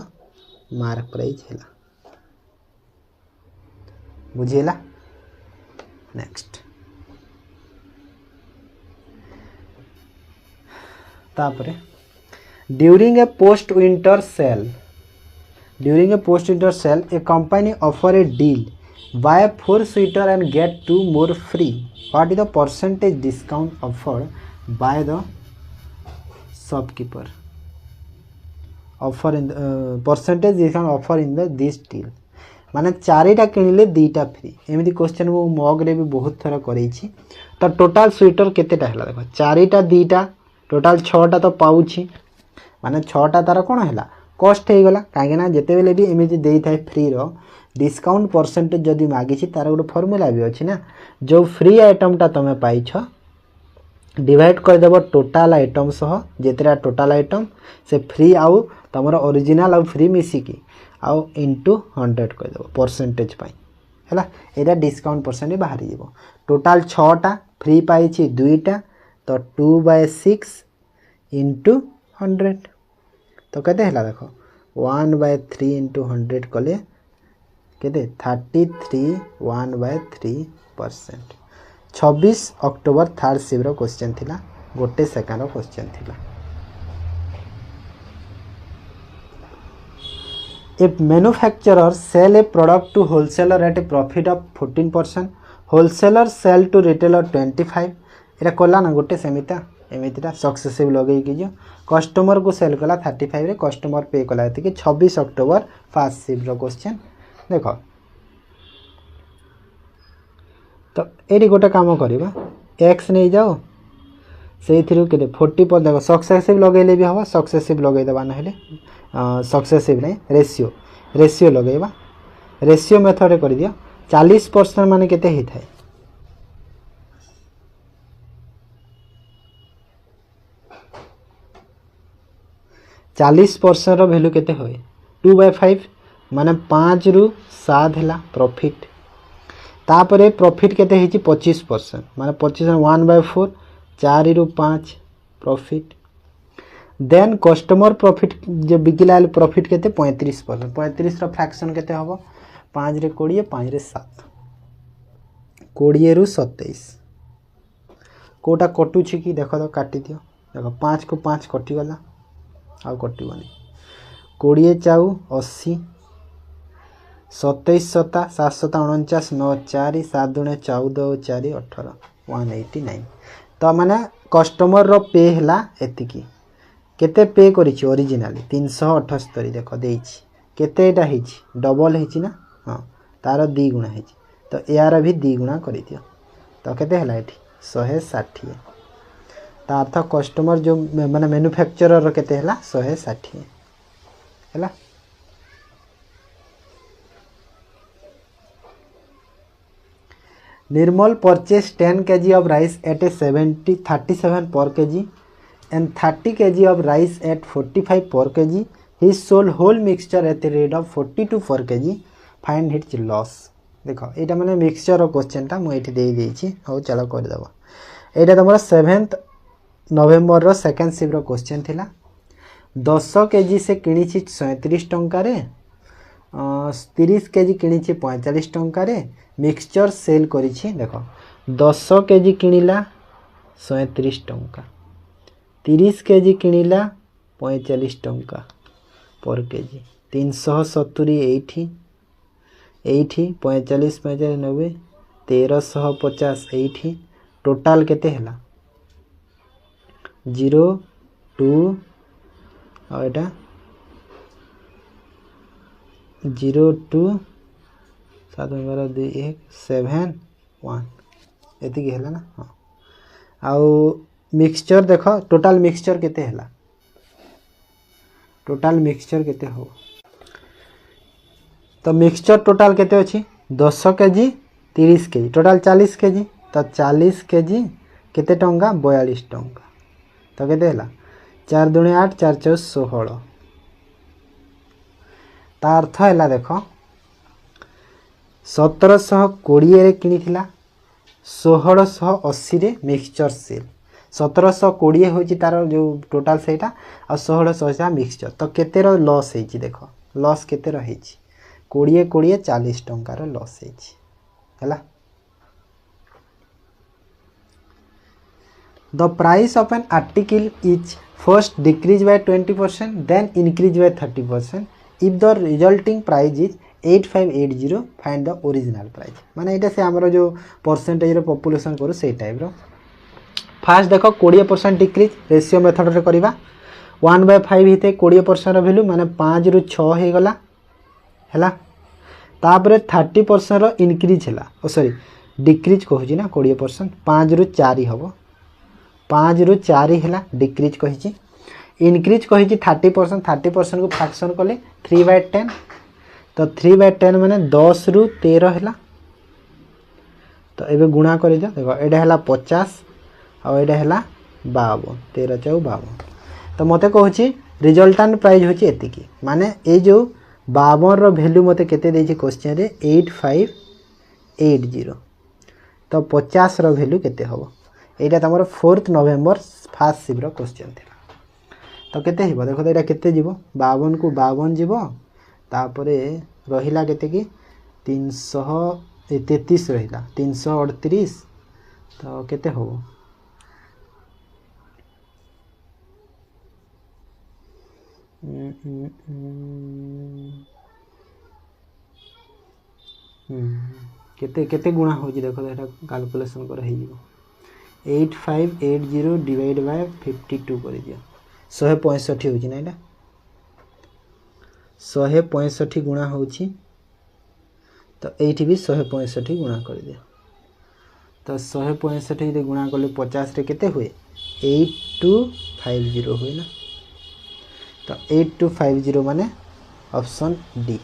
मार्क प्राइज हला बुझेला नेक्स्ट तापरे during a post winter sale A company offer A deal buy 4 sweater and get 2 more free. What is the percentage discount offered by the shopkeeper? Offer in the percentage discount offer in the this deal. माने 4टा किनिले 2टा free एमती question वो मग रे भी बहुत थरा करैछि तो total sweater केतेटा हला देखो 4टा 2टा टोटल 6टा तो पाउछि माने 6टा तार कोन हला कॉस्ट हे गला काहे ना जते बेले भी एमती देई थाए फ्री रो डिस्काउंट परसेंटेज जदि मागिछि तार गोटे फॉर्मूला भी अछि ना जो फ्री आइटमटा तमे पाइछ डिवाइड कर देबो टोटल आइटम सह जेतरा टोटल आइटम से फ्री आउ तमरो ओरिजिनल आउ फ्री मिसी की आउ इनटू 100 कर देबो परसेंटेज पाई हैला एटा डिस्काउंट परसेंटेज बाहरी जेबो टोटल 6टा फ्री पाइछि 2टा तो 2/6 इनटू 100 तो केते हैला देखो 1/3 इनटू 100 कले केते 33 1/3%। 26 अक्टोबर 3rd शिफ्ट रो क्वेश्चन थिला गोटे सेकंड रो क्वेश्चन थिला। If manufacturer sell a product to wholesaler at a profit of 14%, wholesaler sell to retailer 25, Etah Cola ना गोटे सेमिता एमितिटा सक्सेसिव लगे कि जो कस्टमर को सेल कला 35 रे कस्टमर पे कला एति कि 26 अक्टोबर 1st शिफ्ट रो क्वेश्चन देखो तो एडी गोटे काम करबा x नै जाओ से थ्रू के 40 पर देखो सक्सेसिव लगेले भी हवा सक्सेसिव लगे दबा न हेले सक्सेसिव नहीं रेशियो लगेबा रेशियो मेथड कर दियो 40% माने केते ही थाए 40% रो वैल्यू केते होय 2/5 माने 5 रु 7 हला प्रॉफिट तापरे प्रॉफिट केते हिची 25% माने 25 1/4 4 रु 5 प्रॉफिट देन कस्टमर प्रॉफिट जे बिकिला प्रॉफिट केते 35% 35 रो फ्रैक्शन केते हबो 5 रे 20 5 रे 7 20 रु 27 कोटा कटु छी कि देखो तो काटी दियो देखो 5 को 5 कटि गला आ कटिबनी 20 चाउ 80 27 7 7 7 49 9 4 7 2 14 4 18 189 तो माने कस्टमर रो पे हला एतिकी केते पे करिछि ओरिजिनली 378 देखो देछि केते एटा हिछि डबल हिछि ना हां तार 2 गुणा हिछि तो यार भी 2 गुणा करि दियो तो केते हला एठी 160 ता अर्थ कस्टमर जो माने मैन्युफैक्चरर केते हला 160 हला निर्मल purchase 10 kg of rice at a 37 per kg and 30 kg of rice at 45 per kg. He sold whole mixture at the rate of 42 per kg. Find its loss. देखो एटा माने मिक्सचर रो question ता मु एठी देई देछि हो चलो कर दबो एटा तमरा 7th नवंबर रो सेकंड शिफ्ट रो क्वेश्चन थिला 10 केजी से किनिछि 37 टंका रे 30 केजी किनिछि 45 टंका रे मिक्सचर सेल करिछि देखो 10 केजी किनिला 37 टंका 30 केजी किनिला 45 टंका पर केजी 370 एठी 45 45 90 1350 एठी टोटल केते हला 0 2 और एटा 02 7 12 2 1 7 1 एति है ना। हाँ आउ मिक्सचर देख टोटाल मिक्सचर केते हैला टोटाल मिक्सचर केते हो तो मिक्सचर टोटाल केते अछि 10 केजी 30 केजी टोटाल 40 केजी तो 40 केजी केते टंका 42 टंका तो केते हैला 4 दूनी 8 4 4 16 ता अर्थ हैला देख 1720 रे किनिथिला 1680 रे मिक्सचर सेल 1720 होची तार जो टोटाल सेटा आ 1680 मिक्सचर तो केते रो लॉस हेची देखो लॉस केते रो हेची 20 20 40 टंका रो लॉस हेची हैला। The price of an article is first decreased by 20% then increased by 30% if the resulting price is 8580 find the original price माने एटा से हमरो जो परसेंटेज रो पॉपुलेशन करू से टाइप रो फास्ट देखो 20% डिक्रीज रेशियो मेथड रे करबा 1/5 हिते 20% रो वैल्यू माने 5 रु 6 हे गला हैला तापरे 30% रो इंक्रीज हैला ओ सॉरी डिक्रीज कहूची ना 20% 5 रु 4 हबो 5 रु 4 हैला डिक्रीज कहिची इंक्रीज कहिची 30% को फ्रैक्शन कले 3/10 तो 3/10 माने 10 रु 13 हैला तो एबे गुणा करि दियो देखो एडा हैला 50 आ एडा हैला 52 13 4 52 तो मते कहूची रिजल्टेंट प्राइस होची एतिकी माने ए जो 52 रो वैल्यू मते केते देछि क्वेश्चन रे 8580 तो 50 रो वैल्यू केते हबो एटा तमरो 4 नवंबर फर्स्ट शिफ्ट रो क्वेश्चन थिला तो केते हिबो देखो एटा केते जीवो 52 को 52 जीवो तापरे रहिला केते की 333 रहिला 338 तो केते हबो केते केते गुणा हो जी देखो एटा कैलकुलेशन कर हे जीवो 8580 डिवाइड बाय 52 कर दियो 165 होची ना एटा 165 गुणा होची तो एठी भी 165 गुणा कर दियो तो 165 रे गुणा करले 50 रे केते हुए 8250 हुए ना तो 8250 माने ऑप्शन डी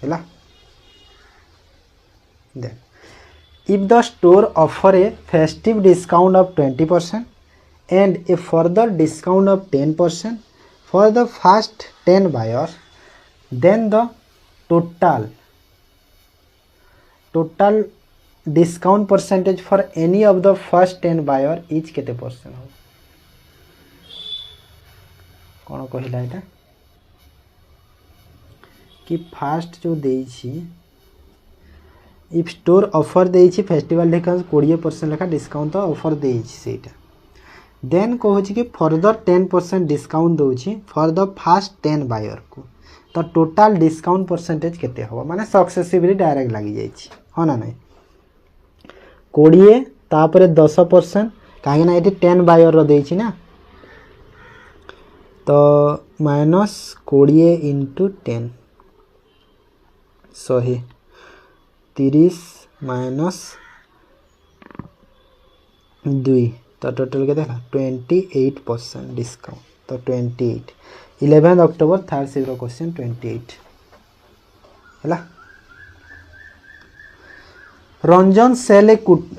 हैला। Then if the store offer a festive discount of 20% and a further discount of 10% for the first 10 buyers then the total discount percentage for any of the first 10 buyer is केते percent हो कोन कहिला एटा कि first जो देइछि if store offer देइछि festival discount 20% लेखा डिस्काउंट ऑफर देइछि सेटा देन कहूछि कि फर्दर 10% डिस्काउंट दोछि फॉर द फर्स्ट 10 बायर को तो टोटल डिस्काउंट परसेंटेज केते हो माने सक्सेसिवली डायरेक्ट लागि जाइछि हो ना नै 20 तापरे 10% काहे ना एटी 10 बायर रो देइछि ना तो माइनस 20 into 10 30 माइनस 2 तो टोटल के देखा 28% डिस्काउंट तो 28 11 अक्टोबर थर्ड शिफ्ट क्वेश्चन 28 हैला। Ranjan sell a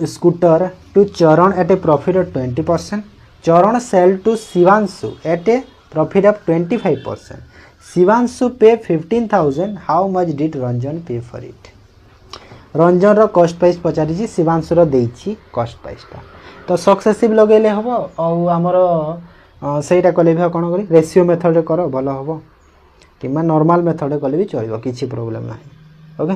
scooter to Charan at a profit of 20%. Charan sell to Shivanshu at a profit of 25%. Shivanshu pay 15,000. How much did Ranjan pay for it. Ranjan रो cost price पचारि शिवांशु रो देइछि cost प्राइसटा तो सक्सेसिव लगेले हबो और हमरो सेटा कले भी कोन करी रेशियो मेथड रे करो भलो हबो किमा नॉर्मल मेथड रे कले भी चलिबो किछि प्रॉब्लम नाही. ओके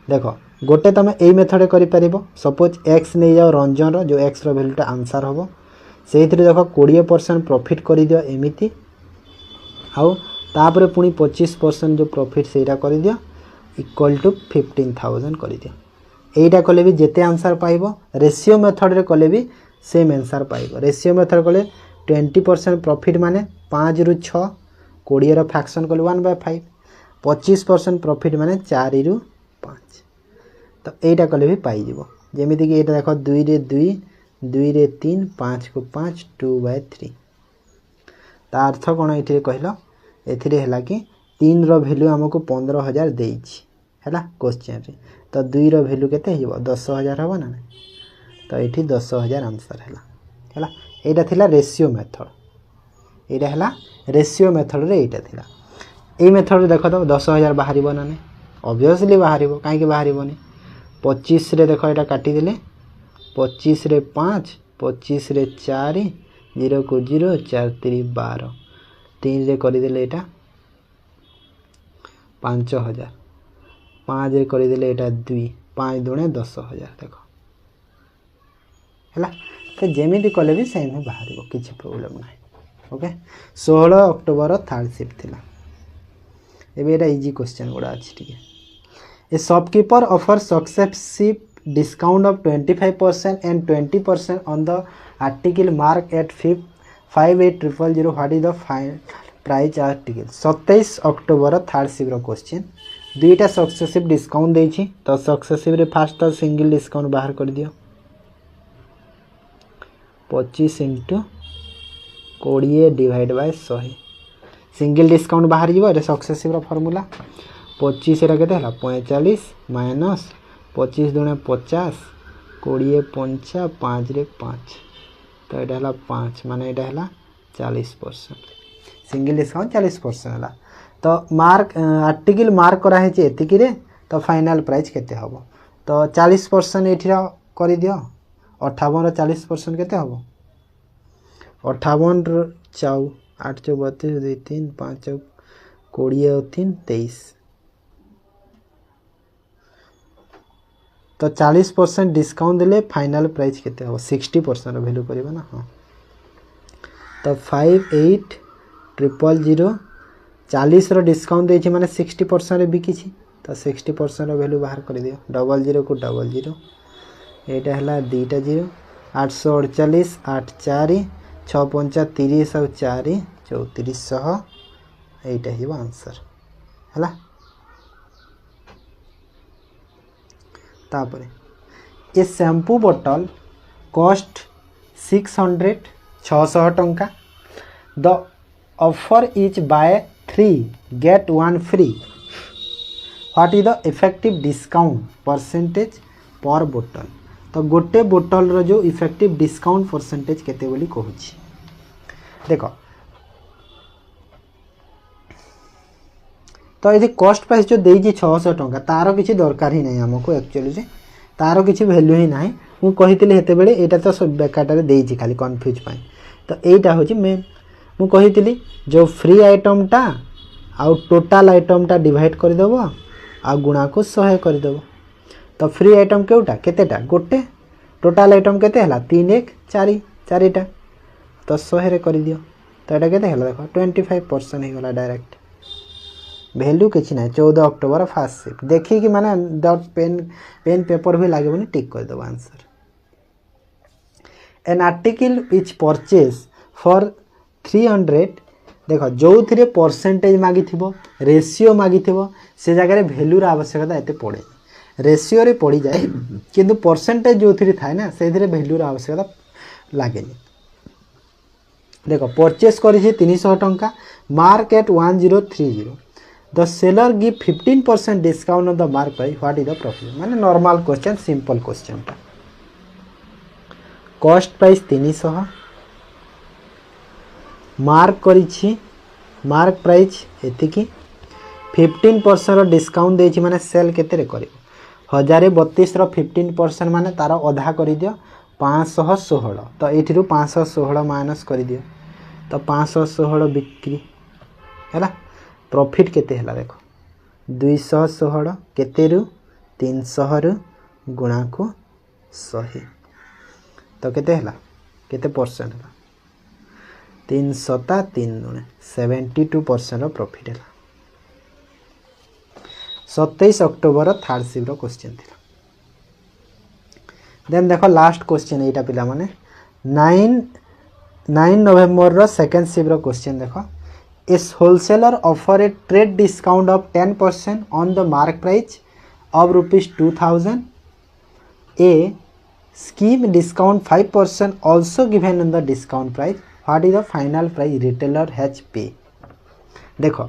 देखो गोटे तुम ए मेथड करि परिबो सपोज x नै जाओ रंजन रो जो x रो वैल्यूटा आंसर हबो सेहितरे देखो 20% प्रॉफिट करि दियो एमिति आउ तापरे पुनी 25% जो प्रॉफिट सेटा करि दियो इक्वल टू 15,000 करि दियो. एटा कले भी जेते आंसर पाइबो रेशियो मेथड रे कले भी सेम आंसर पाइबो. रेशियो मेथड कले 20% प्रॉफिट माने 5 रु 6 20 फ्रैक्शन कले 1/5 25% प्रॉफिट माने 4 रु 5 तो एटा कले भी पाई जीवो जेमिति कि एटा देखो 2 रे 2 2 रे 3 5 को 5 2/3 ता अर्थ कोन एठी कहलो एथिरे हला कि 3 रो वैल्यू हमको 15000 देइछि हला क्वेश्चन रे तो 2 रो वैल्यू केते हिबो 10000 हबो ना तो एठी 10000 आंसर हला एटा थिला रेशियो मेथड एटा हला रेशियो मेथड रे एटा थिला ए मेथड रे देखो तो 10000 बाहरिबो ना ने ऑब्वियसली बाहरिबो काहे के बाहरिबोनी 25 रे देखो एटा काटी देले 25 रे 5 25 रे 4 0 को 0 4 3 12 3 रे करि देले एटा 5000 5 रे करि देले एटा 2 5 दुणे 10000 देखो हला तो जेमिति कले भी सेम बाहरिबो किछि प्रॉब्लम नाही ओके 16 अक्टोबर थर्ड शिफ्ट थिला एबे एटा इजी क्वेश्चन गुडा अछि ठीक है ए shopkeeper offer successive discount of 25% and 20% on the article marked at 58000 what is the final price article 27 October third shift रो क्वेश्चन दुईटा सक्सेसिव डिस्काउंट देछि तो सक्सेसिव रे फास्ट तो सिंगल डिस्काउंट बाहर कर दियो 25 * 20 डिवाइड बाय 100 सिंगल डिस्काउंट बाहर जीवो रे सक्सेसिव रो फार्मूला 25 रा केते हला 45 माइनस 25 दुणे 50 20 5 5 रे 5 तो एटा हला 5 माने एटा हला 40% सिंगल डिस्काउंट 40% हला तो मार्क आर्टिकल मार्क करा है जे एतिकी रे तो फाइनल प्राइस केते हबो तो 40% एठिरा करि दियो 58 रो 40% केते हबो 58 रो 4 8 32 2 3 5 20 और 3 23 तो 40% डिस्काउंट देले फाइनल प्राइस केते हो 60% वैल्यू करबा ना हां तो 58000 40 रो डिस्काउंट देछि माने 60% रे बिकी छी तो 60% रो वैल्यू बाहर कर दियो 00 को 00 एटा हला 2 टा 0 848 8 4 6 5 30 और 4 3400 एटा ही आंसर हला तापरे ए शैम्पू बोतल कॉस्ट 600 टंका the offer is buy 3 get 1 free what is the effective discount percentage per बोतल तो गोटे बोतल रो जो इफेक्टिव डिस्काउंट परसेंटेज केते बोली कहूची देखो तो ये कॉस्ट प्राइस जो देजी 600 टंका तार किसी दरकार ही नहीं हमको एक्चुअली से तार किसी वैल्यू ही नहीं मु कहितले हेते बेले एटा तो सब बेकाटारे देजी खाली कंफ्यूज पाई तो एटा होची मैं मु कहितली जो फ्री आइटम टा आ टोटल आइटम टा डिवाइड कर देबो आ गुणा को 100 कर देबो तो फ्री आइटम केउटा केतेटा गोटे टोटल आइटम केते हला 3 1 4 4टा तो 100 रे कर दियो तो एटा केते हला देखो 25% ही गला डायरेक्ट वैल्यू किछि ना 14 अक्टोबर फर्स्ट शिफ्ट देखि कि माने डॉट पेन पेपर भी लागेबनी टिक कर दो answer an article is purchase for 300 देखो जो थिरे परसेंटेज मागी थिबो रेशियो मागी थिबो से जगह रे वैल्यू रा आवश्यकता एते पड़े रेशियो रे पड़ी जाए किंतु परसेंटेज जो थिरे थाए ना से थिरे वैल्यू रा आवश्यकता लागेनी देखो परचेज करिछि 300 टंका market 1030 The seller give 15% discount on the mark price. What is the profit? माने normal question, simple question टा. Cost price 300. Mark करिछि mark price एतिकी 15% डिस्काउंट देछि माने सेल केते रे करिवो 1032 रो 15% माने तार आधा करि दियो 516 तो एठिरु 516 माइनस करि दियो तो 516 बिक्री हैला प्रॉफिट केते हला देखो 216 केते रु 300 रु गुणा को 100 तो केते हला केते परसेंट हला 300 ता 3 गुणे 72% प्रॉफिट हला 27 अक्टोबर थर्ड शिफ्ट रो क्वेश्चन थिला देन देखो लास्ट क्वेश्चन एटा पिला माने 9 नवंबर रो सेकंड शिफ्ट रो क्वेश्चन देखो A wholesaler offer a trade discount of 10% on the mark price of rupees 2000. A scheme discount 5% also given in the discount price. What is the final price retailer has pay? देखो